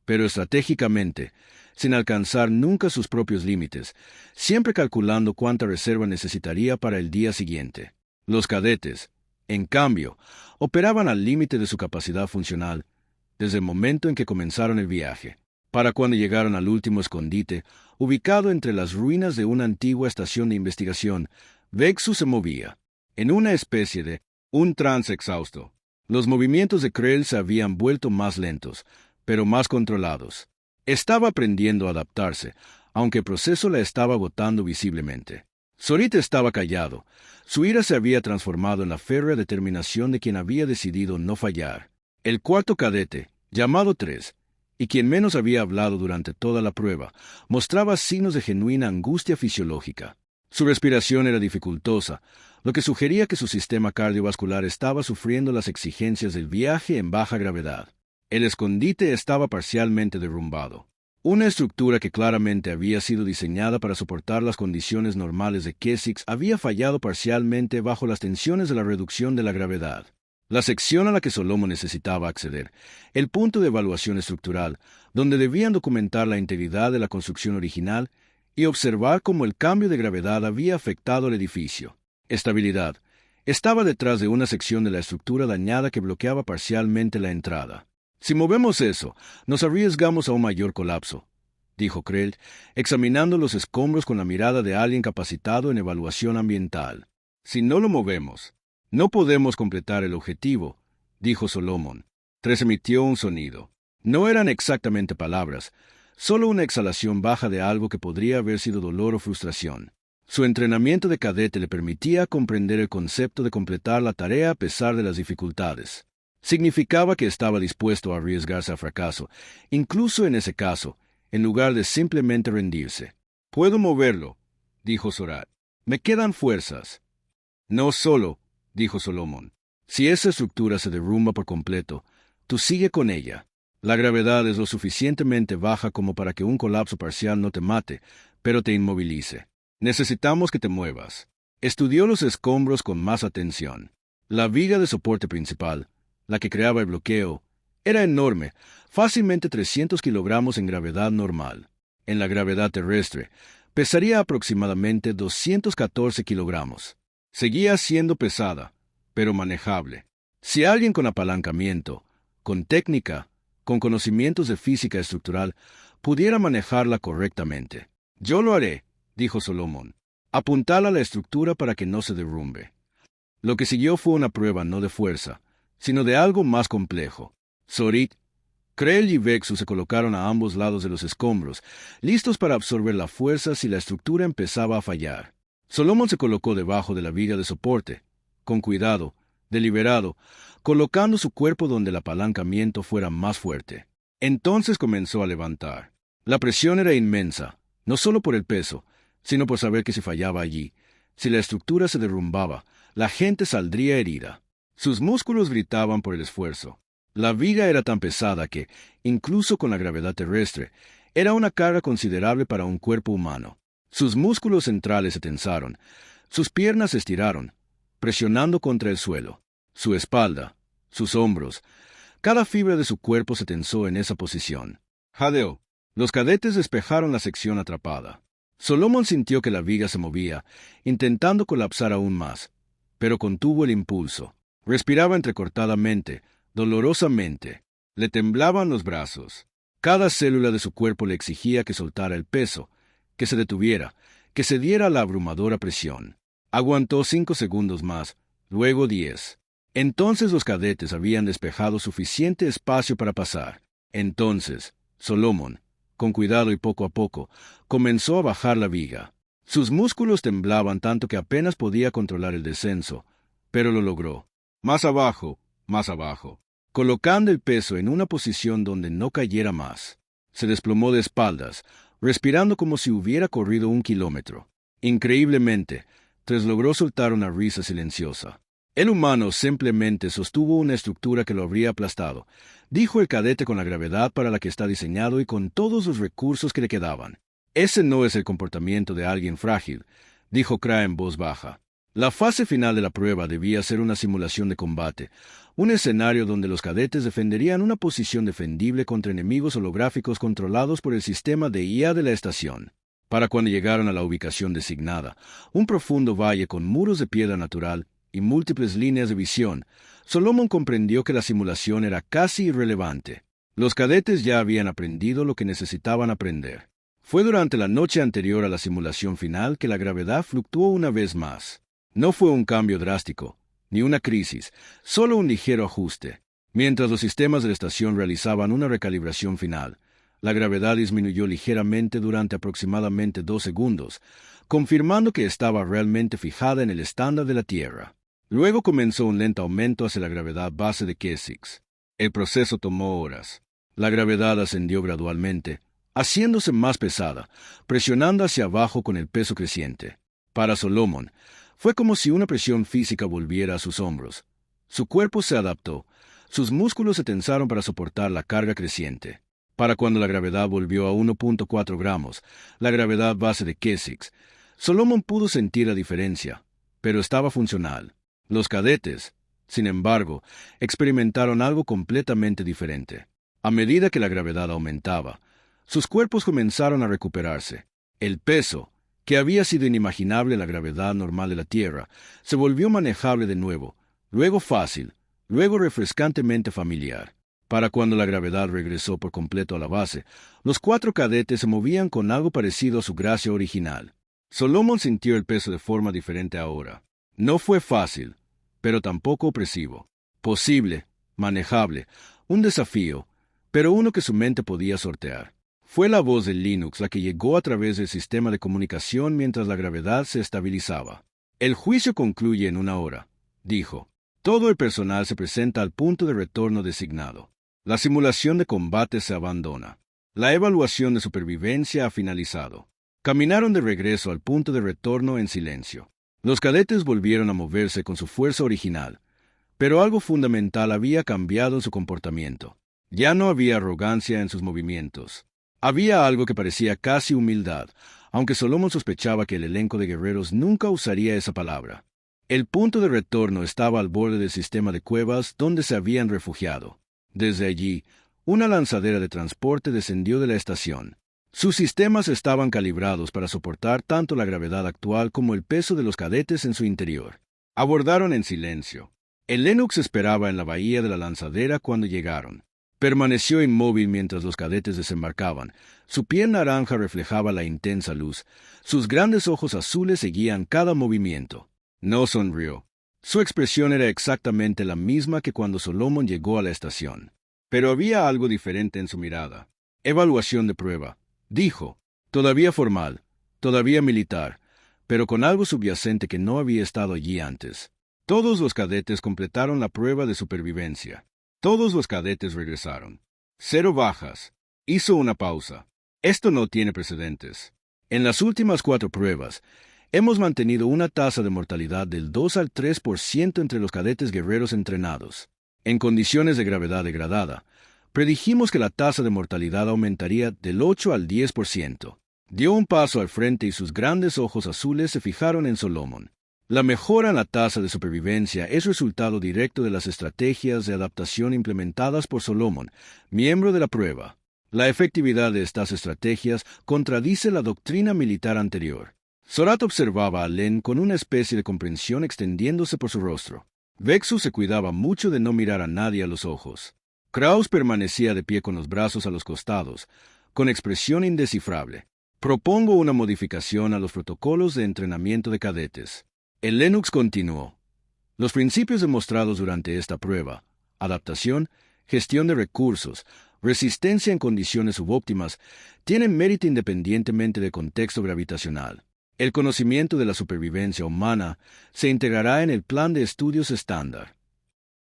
[SPEAKER 1] pero estratégicamente, sin alcanzar nunca sus propios límites, siempre calculando cuánta reserva necesitaría para el día siguiente. Los cadetes, en cambio, operaban al límite de su capacidad funcional desde el momento en que comenzaron el viaje. Para cuando llegaron al último escondite, ubicado entre las ruinas de una antigua estación de investigación, Vexu se movía, en una especie de un trance exhausto. Los movimientos de Krell se habían vuelto más lentos, pero más controlados. Estaba aprendiendo a adaptarse, aunque el proceso la estaba agotando visiblemente. Zorath estaba callado. Su ira se había transformado en la férrea determinación de quien había decidido no fallar. El cuarto cadete, llamado 3, y quien menos había hablado durante toda la prueba, mostraba signos de genuina angustia fisiológica. Su respiración era dificultosa, lo que sugería que su sistema cardiovascular estaba sufriendo las exigencias del viaje en baja gravedad. El escondite estaba parcialmente derrumbado. Una estructura que claramente había sido diseñada para soportar las condiciones normales de Kesix había fallado parcialmente bajo las tensiones de la reducción de la gravedad. La sección a la que Solomon necesitaba acceder, el punto de evaluación estructural, donde debían documentar la integridad de la construcción original y observar cómo el cambio de gravedad había afectado el edificio. Estabilidad. Estaba detrás de una sección de la estructura dañada que bloqueaba parcialmente la entrada. Si movemos eso, nos arriesgamos a un mayor colapso, dijo Krell, examinando los escombros con la mirada de alguien capacitado en evaluación ambiental. Si no lo movemos, no podemos completar el objetivo, dijo Solomon. 3 emitió un sonido. No eran exactamente palabras, solo una exhalación baja de algo que podría haber sido dolor o frustración. Su entrenamiento de cadete le permitía comprender el concepto de completar la tarea a pesar de las dificultades. Significaba que estaba dispuesto a arriesgarse al fracaso, incluso en ese caso, en lugar de simplemente rendirse. «Puedo moverlo», dijo Zorath. «Me quedan fuerzas». «No solo», dijo Solomon. «Si esa estructura se derrumba por completo, tú sigue con ella. La gravedad es lo suficientemente baja como para que un colapso parcial no te mate, pero te inmovilice. Necesitamos que te muevas». Estudió los escombros con más atención. La viga de soporte principal, la que creaba el bloqueo, era enorme, fácilmente 300 kilogramos en gravedad normal. En la gravedad terrestre, pesaría aproximadamente 214 kilogramos. Seguía siendo pesada, pero manejable. Si alguien con apalancamiento, con técnica, con conocimientos de física estructural, pudiera manejarla correctamente. «Yo lo haré», dijo Solomon. «Apuntala a la estructura para que no se derrumbe». Lo que siguió fue una prueba no de fuerza, sino de algo más complejo. Zorath, Krell y Vexu se colocaron a ambos lados de los escombros, listos para absorber la fuerza si la estructura empezaba a fallar. Solomon se colocó debajo de la viga de soporte, con cuidado, deliberado, colocando su cuerpo donde el apalancamiento fuera más fuerte. Entonces comenzó a levantar. La presión era inmensa, no solo por el peso, sino por saber que si fallaba allí, si la estructura se derrumbaba, la gente saldría herida. Sus músculos gritaban por el esfuerzo. La viga era tan pesada que, incluso con la gravedad terrestre, era una carga considerable para un cuerpo humano. Sus músculos centrales se tensaron, sus piernas se estiraron, presionando contra el suelo. Su espalda, sus hombros, cada fibra de su cuerpo se tensó en esa posición. Jadeó. Los cadetes despejaron la sección atrapada. Solomon sintió que la viga se movía, intentando colapsar aún más, pero contuvo el impulso. Respiraba entrecortadamente, dolorosamente. Le temblaban los brazos. Cada célula de su cuerpo le exigía que soltara el peso, que se detuviera, que se diera a la abrumadora presión. Aguantó 5 segundos más, luego 10. Entonces los cadetes habían despejado suficiente espacio para pasar. Entonces, Solomon, con cuidado y poco a poco, comenzó a bajar la viga. Sus músculos temblaban tanto que apenas podía controlar el descenso, pero lo logró. Más abajo, colocando el peso en una posición donde no cayera más. Se desplomó de espaldas, respirando como si hubiera corrido 1 kilómetro. Increíblemente, Tres logró soltar una risa silenciosa. El humano simplemente sostuvo una estructura que lo habría aplastado, dijo el cadete con la gravedad para la que está diseñado y con todos los recursos que le quedaban. Ese no es el comportamiento de alguien frágil, dijo Kra en voz baja. La fase final de la prueba debía ser una simulación de combate, un escenario donde los cadetes defenderían una posición defendible contra enemigos holográficos controlados por el sistema de IA de la estación. Para cuando llegaron a la ubicación designada, un profundo valle con muros de piedra natural y múltiples líneas de visión, Solomon comprendió que la simulación era casi irrelevante. Los cadetes ya habían aprendido lo que necesitaban aprender. Fue durante la noche anterior a la simulación final que la gravedad fluctuó una vez más. No fue un cambio drástico, ni una crisis, solo un ligero ajuste. Mientras los sistemas de la estación realizaban una recalibración final, la gravedad disminuyó ligeramente durante aproximadamente 2 segundos, confirmando que estaba realmente fijada en el estándar de la Tierra. Luego comenzó un lento aumento hacia la gravedad base de Kesix. El proceso tomó horas. La gravedad ascendió gradualmente, haciéndose más pesada, presionando hacia abajo con el peso creciente. Para Solomon, fue como si una presión física volviera a sus hombros. Su cuerpo se adaptó, sus músculos se tensaron para soportar la carga creciente. Para cuando la gravedad volvió a 1.4 gramos, la gravedad base de Kesix, Solomon pudo sentir la diferencia, pero estaba funcional. Los cadetes, sin embargo, experimentaron algo completamente diferente. A medida que la gravedad aumentaba, sus cuerpos comenzaron a recuperarse. El peso, que había sido inimaginable en la gravedad normal de la Tierra, se volvió manejable de nuevo, luego fácil, luego refrescantemente familiar. Para cuando la gravedad regresó por completo a la base, los 4 cadetes se movían con algo parecido a su gracia original. Solomon sintió el peso de forma diferente ahora. No fue fácil, pero tampoco opresivo. Posible, manejable, un desafío, pero uno que su mente podía sortear. Fue la voz de Linux la que llegó a través del sistema de comunicación mientras la gravedad se estabilizaba. El juicio concluye en 1 hora, dijo. Todo el personal se presenta al punto de retorno designado. La simulación de combate se abandona. La evaluación de supervivencia ha finalizado. Caminaron de regreso al punto de retorno en silencio. Los cadetes volvieron a moverse con su fuerza original, pero algo fundamental había cambiado en su comportamiento. Ya no había arrogancia en sus movimientos. Había algo que parecía casi humildad, aunque Solomon sospechaba que el elenco de guerreros nunca usaría esa palabra. El punto de retorno estaba al borde del sistema de cuevas donde se habían refugiado. Desde allí, una lanzadera de transporte descendió de la estación. Sus sistemas estaban calibrados para soportar tanto la gravedad actual como el peso de los cadetes en su interior. Abordaron en silencio. El Lennox esperaba en la bahía de la lanzadera cuando llegaron. Permaneció inmóvil mientras los cadetes desembarcaban. Su piel naranja reflejaba la intensa luz. Sus grandes ojos azules seguían cada movimiento. No sonrió. Su expresión era exactamente la misma que cuando Solomon llegó a la estación. Pero había algo diferente en su mirada. Evaluación de prueba, dijo. Todavía formal, todavía militar, pero con algo subyacente que no había estado allí antes. Todos los cadetes completaron la prueba de supervivencia. Todos los cadetes regresaron. 0 bajas. Hizo una pausa. Esto no tiene precedentes. En las últimas 4 pruebas, hemos mantenido una tasa de mortalidad del 2 al 3% entre los cadetes guerreros entrenados. En condiciones de gravedad degradada, predijimos que la tasa de mortalidad aumentaría del 8 al 10%. Dio un paso al frente y sus grandes ojos azules se fijaron en Solomon. La mejora en la tasa de supervivencia es resultado directo de las estrategias de adaptación implementadas por Solomon, miembro de la prueba. La efectividad de estas estrategias contradice la doctrina militar anterior. Zorat observaba a Len con una especie de comprensión extendiéndose por su rostro. Vexus se cuidaba mucho de no mirar a nadie a los ojos. Kraus permanecía de pie con los brazos a los costados, con expresión indescifrable. Propongo una modificación a los protocolos de entrenamiento de cadetes. El Lennox continuó. Los principios demostrados durante esta prueba, adaptación, gestión de recursos, resistencia en condiciones subóptimas, tienen mérito independientemente del contexto gravitacional. El conocimiento de la supervivencia humana se integrará en el plan de estudios estándar.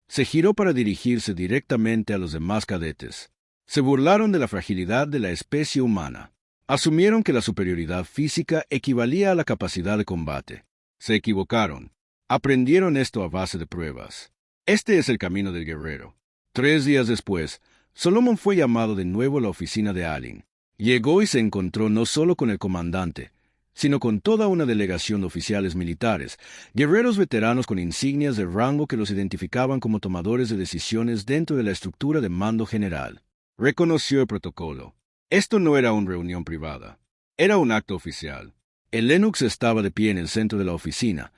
[SPEAKER 1] Se giró para dirigirse directamente a los demás cadetes. Se burlaron de la fragilidad de la especie humana. Asumieron que la superioridad física equivalía a la capacidad de combate. Se equivocaron. Aprendieron esto a base de pruebas. Este es el camino del guerrero. 3 días después, Solomon fue llamado de nuevo a la oficina de Allen. Llegó y se encontró no solo con el comandante, sino con toda una delegación de oficiales militares, guerreros veteranos con insignias de rango que los identificaban como tomadores de decisiones dentro de la estructura de mando general. Reconoció el protocolo. Esto no era una reunión privada. Era un acto oficial. El Lennox estaba de pie en el centro de la oficina,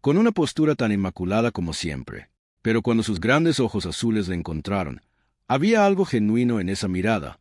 [SPEAKER 1] con una postura tan inmaculada como siempre. Pero cuando sus grandes ojos azules le encontraron, había algo genuino en esa mirada,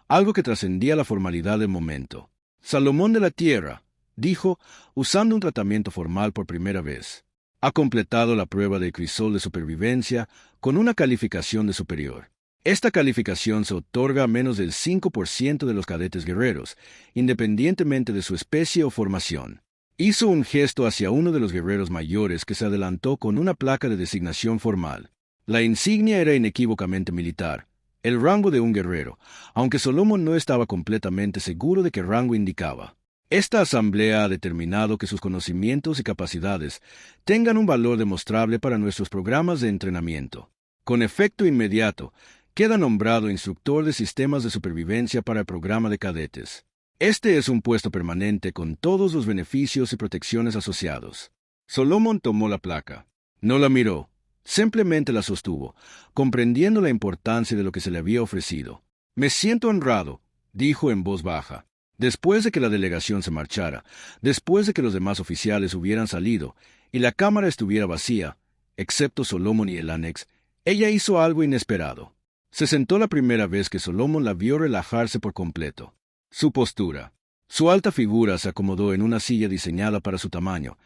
[SPEAKER 1] algo que trascendía la formalidad del momento. Salomón de la Tierra, dijo, usando un tratamiento formal por primera vez, ha completado la prueba de crisol de supervivencia con una calificación de superior. Esta calificación se otorga a menos del 5% de los cadetes guerreros, independientemente de su especie o formación. Hizo un gesto hacia uno de los guerreros mayores que se adelantó con una placa de designación formal. La insignia era inequívocamente militar, el rango de un guerrero, aunque Solomon no estaba completamente seguro de qué rango indicaba. Esta asamblea ha determinado que sus conocimientos y capacidades tengan un valor demostrable para nuestros programas de entrenamiento. Con efecto inmediato, queda nombrado instructor de sistemas de supervivencia para el programa de cadetes. Este es un puesto permanente con todos los beneficios y protecciones asociados. Solomon tomó la placa. No la miró. Simplemente la sostuvo, comprendiendo la importancia de lo que se le había ofrecido. Me siento honrado, dijo en voz baja. Después de que la delegación se marchara, después de que los demás oficiales hubieran salido y la cámara estuviera vacía, excepto Solomon y el Annex, ella hizo algo inesperado. Se sentó la primera vez que Solomon la vio relajarse por completo. Su postura. Su alta figura se acomodó en una silla diseñada para su tamaño,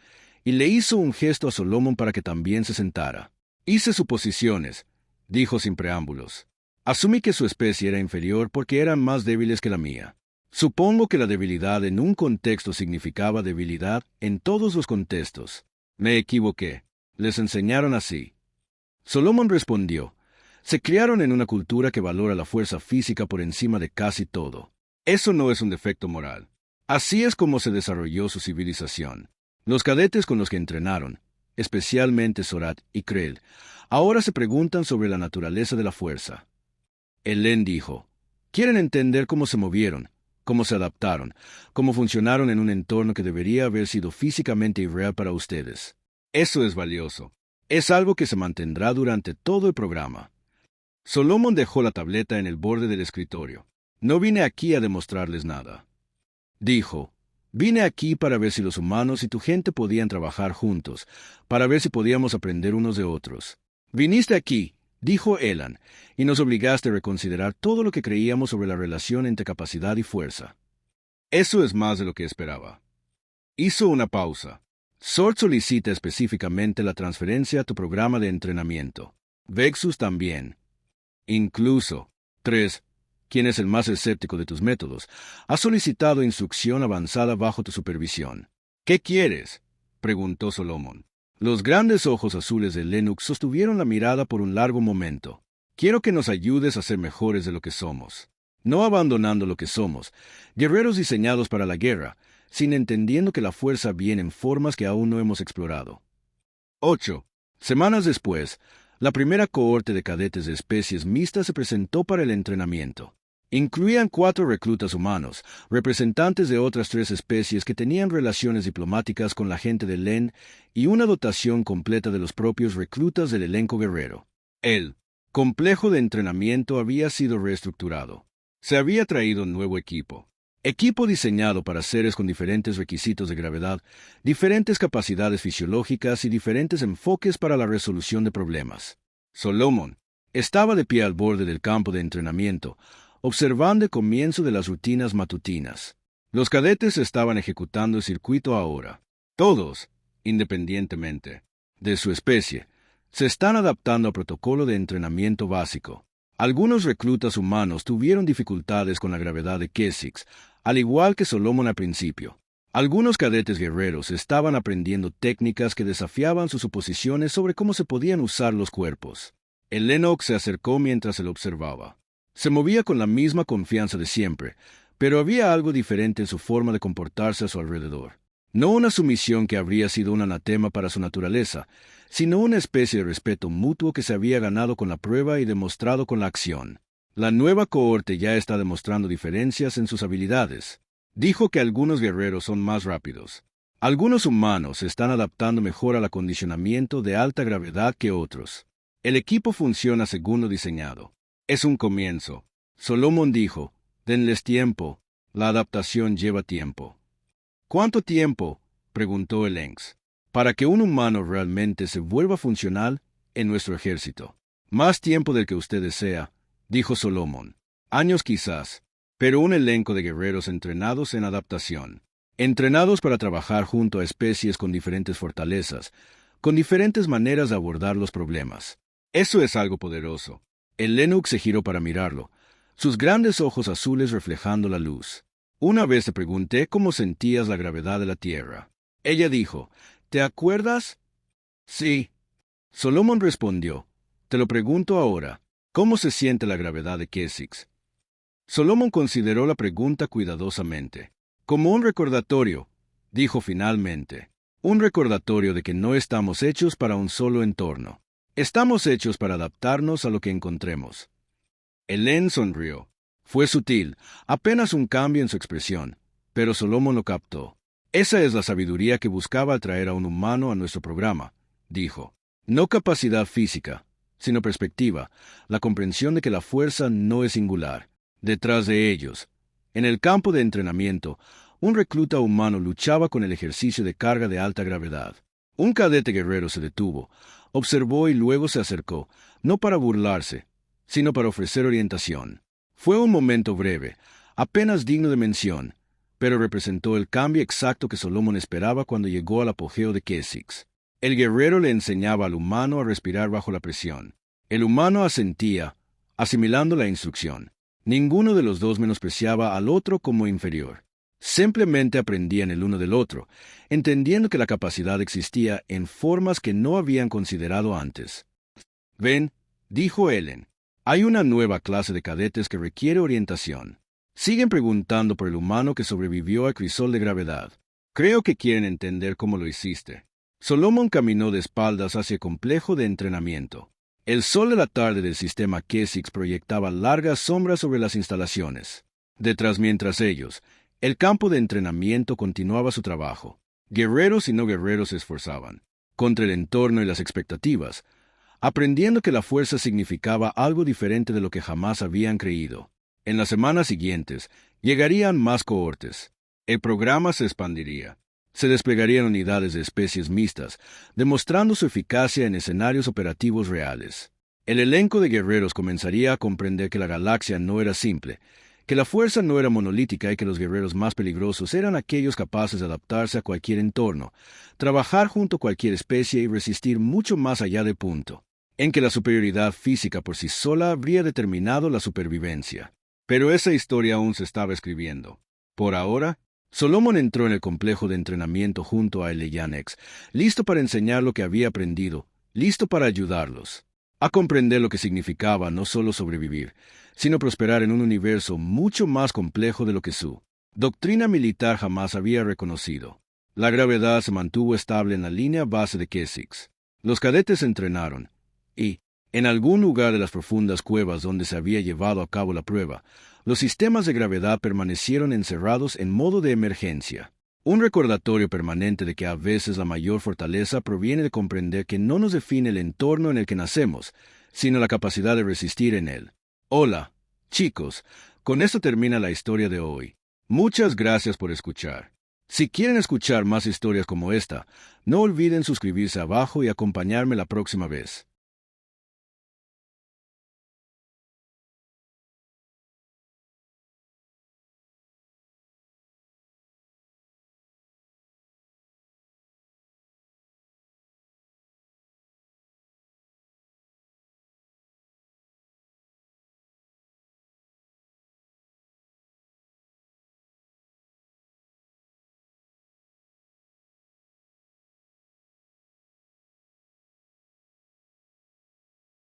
[SPEAKER 1] y le hizo un gesto a Solomon para que también se sentara. Hice suposiciones, dijo sin preámbulos. Asumí que su especie era inferior porque eran más débiles que la mía. Supongo que la debilidad en un contexto significaba debilidad en todos los contextos. Me equivoqué. Les enseñaron así. Solomon respondió. Se criaron en una cultura que valora la fuerza física por encima de casi todo. Eso no es un defecto moral. Así es como se desarrolló su civilización. Los cadetes con los que entrenaron, especialmente Zorat y Krell, ahora se preguntan sobre la naturaleza de la fuerza. Len dijo, quieren entender cómo se movieron, cómo se adaptaron, cómo funcionaron en un entorno que debería haber sido físicamente irreal para ustedes. Eso es valioso. Es algo que se mantendrá durante todo el programa. Solomon dejó la tableta en el borde del escritorio. No vine aquí a demostrarles nada. Dijo, vine aquí para ver si los humanos y tu gente podían trabajar juntos, para ver si podíamos aprender unos de otros. Viniste aquí, dijo Elan, y nos obligaste a reconsiderar todo lo que creíamos sobre la relación entre capacidad y fuerza. Eso es más de lo que esperaba. Hizo una pausa. Sort solicita específicamente la transferencia a tu programa de entrenamiento. Vexus también. Incluso, 3, quien es el más escéptico de tus métodos, ha solicitado instrucción avanzada bajo tu supervisión. ¿Qué quieres?, preguntó Solomon. Los grandes ojos azules de Lennox sostuvieron la mirada por un largo momento. Quiero que nos ayudes a ser mejores de lo que somos. No abandonando lo que somos, guerreros diseñados para la guerra, sin entendiendo que la fuerza viene en formas que aún no hemos explorado. 8. Semanas después, la primera cohorte de cadetes de especies mixtas se presentó para el entrenamiento. Incluían 4 reclutas humanos, representantes de otras 3 especies que tenían relaciones diplomáticas con la gente de Len y una dotación completa de los propios reclutas del elenco guerrero. El complejo de entrenamiento había sido reestructurado. Se había traído un nuevo equipo. Equipo diseñado para seres con diferentes requisitos de gravedad, diferentes capacidades fisiológicas y diferentes enfoques para la resolución de problemas. Solomon estaba de pie al borde del campo de entrenamiento, observando el comienzo de las rutinas matutinas. Los cadetes estaban ejecutando el circuito ahora. Todos, independientemente de su especie, se están adaptando al protocolo de entrenamiento básico. Algunos reclutas humanos tuvieron dificultades con la gravedad de Kesix, al igual que Solomon al principio. Algunos cadetes guerreros estaban aprendiendo técnicas que desafiaban sus suposiciones sobre cómo se podían usar los cuerpos. El Lennox se acercó mientras él observaba. Se movía con la misma confianza de siempre, pero había algo diferente en su forma de comportarse a su alrededor. No una sumisión que habría sido un anatema para su naturaleza, sino una especie de respeto mutuo que se había ganado con la prueba y demostrado con la acción. La nueva cohorte ya está demostrando diferencias en sus habilidades. Dijo que algunos guerreros son más rápidos. Algunos humanos se están adaptando mejor al acondicionamiento de alta gravedad que otros. El equipo funciona según lo diseñado. Es un comienzo. Solomon dijo, denles tiempo, la adaptación lleva tiempo. ¿Cuánto tiempo?, preguntó el Enx, para que un humano realmente se vuelva funcional en nuestro ejército. Más tiempo del que usted desea, dijo Solomon. Años quizás, pero un elenco de guerreros entrenados en adaptación. Entrenados para trabajar junto a especies con diferentes fortalezas, con diferentes maneras de abordar los problemas. Eso es algo poderoso. El Lennox se giró para mirarlo, sus grandes ojos azules reflejando la luz. Una vez te pregunté cómo sentías la gravedad de la Tierra. Ella dijo, ¿te acuerdas? Sí. Solomon respondió, te lo pregunto ahora, ¿cómo se siente la gravedad de Kesix? Solomon consideró la pregunta cuidadosamente. Como un recordatorio, dijo finalmente. Un recordatorio de que no estamos hechos para un solo entorno. Estamos hechos para adaptarnos a lo que encontremos. Helen sonrió. Fue sutil, apenas un cambio en su expresión, pero Solomon lo captó. Esa es la sabiduría que buscaba atraer a un humano a nuestro programa, dijo. No capacidad física, sino perspectiva, la comprensión de que la fuerza no es singular. Detrás de ellos, en el campo de entrenamiento, un recluta humano luchaba con el ejercicio de carga de alta gravedad. Un cadete guerrero se detuvo, observó y luego se acercó, no para burlarse, sino para ofrecer orientación. Fue un momento breve, apenas digno de mención, pero representó el cambio exacto que Solomon esperaba cuando llegó al apogeo de Kesix. El guerrero le enseñaba al humano a respirar bajo la presión. El humano asentía, asimilando la instrucción. Ninguno de los dos menospreciaba al otro como inferior. Simplemente aprendían el uno del otro, entendiendo que la capacidad existía en formas que no habían considerado antes. Ven, dijo Ellen. Hay una nueva clase de cadetes que requiere orientación. Siguen preguntando por el humano que sobrevivió al crisol de gravedad. Creo que quieren entender cómo lo hiciste. Solomon caminó de espaldas hacia el complejo de entrenamiento. El sol de la tarde del sistema Kesix proyectaba largas sombras sobre las instalaciones. Detrás, mientras ellos, el campo de entrenamiento continuaba su trabajo. Guerreros y no guerreros se esforzaban, contra el entorno y las expectativas, aprendiendo que la fuerza significaba algo diferente de lo que jamás habían creído. En las semanas siguientes, llegarían más cohortes. El programa se expandiría. Se desplegarían unidades de especies mixtas, demostrando su eficacia en escenarios operativos reales. El elenco de guerreros comenzaría a comprender que la galaxia no era simple, que la fuerza no era monolítica y que los guerreros más peligrosos eran aquellos capaces de adaptarse a cualquier entorno, trabajar junto a cualquier especie y resistir mucho más allá del punto en que la superioridad física por sí sola habría determinado la supervivencia. Pero esa historia aún se estaba escribiendo. Por ahora, Solomon entró en el complejo de entrenamiento junto a Eleyanex, listo para enseñar lo que había aprendido, listo para ayudarlos a comprender lo que significaba no solo sobrevivir, sino prosperar en un universo mucho más complejo de lo que su doctrina militar jamás había reconocido. La gravedad se mantuvo estable en la línea base de Kesix. Los cadetes entrenaron, y, en algún lugar de las profundas cuevas donde se había llevado a cabo la prueba, los sistemas de gravedad permanecieron encerrados en modo de emergencia. Un recordatorio permanente de que a veces la mayor fortaleza proviene de comprender que no nos define el entorno en el que nacemos, sino la capacidad de resistir en él. Hola, chicos, Con esto termina la historia de hoy. Muchas gracias por escuchar. Si quieren escuchar más historias como esta, no olviden suscribirse abajo y acompañarme la próxima vez.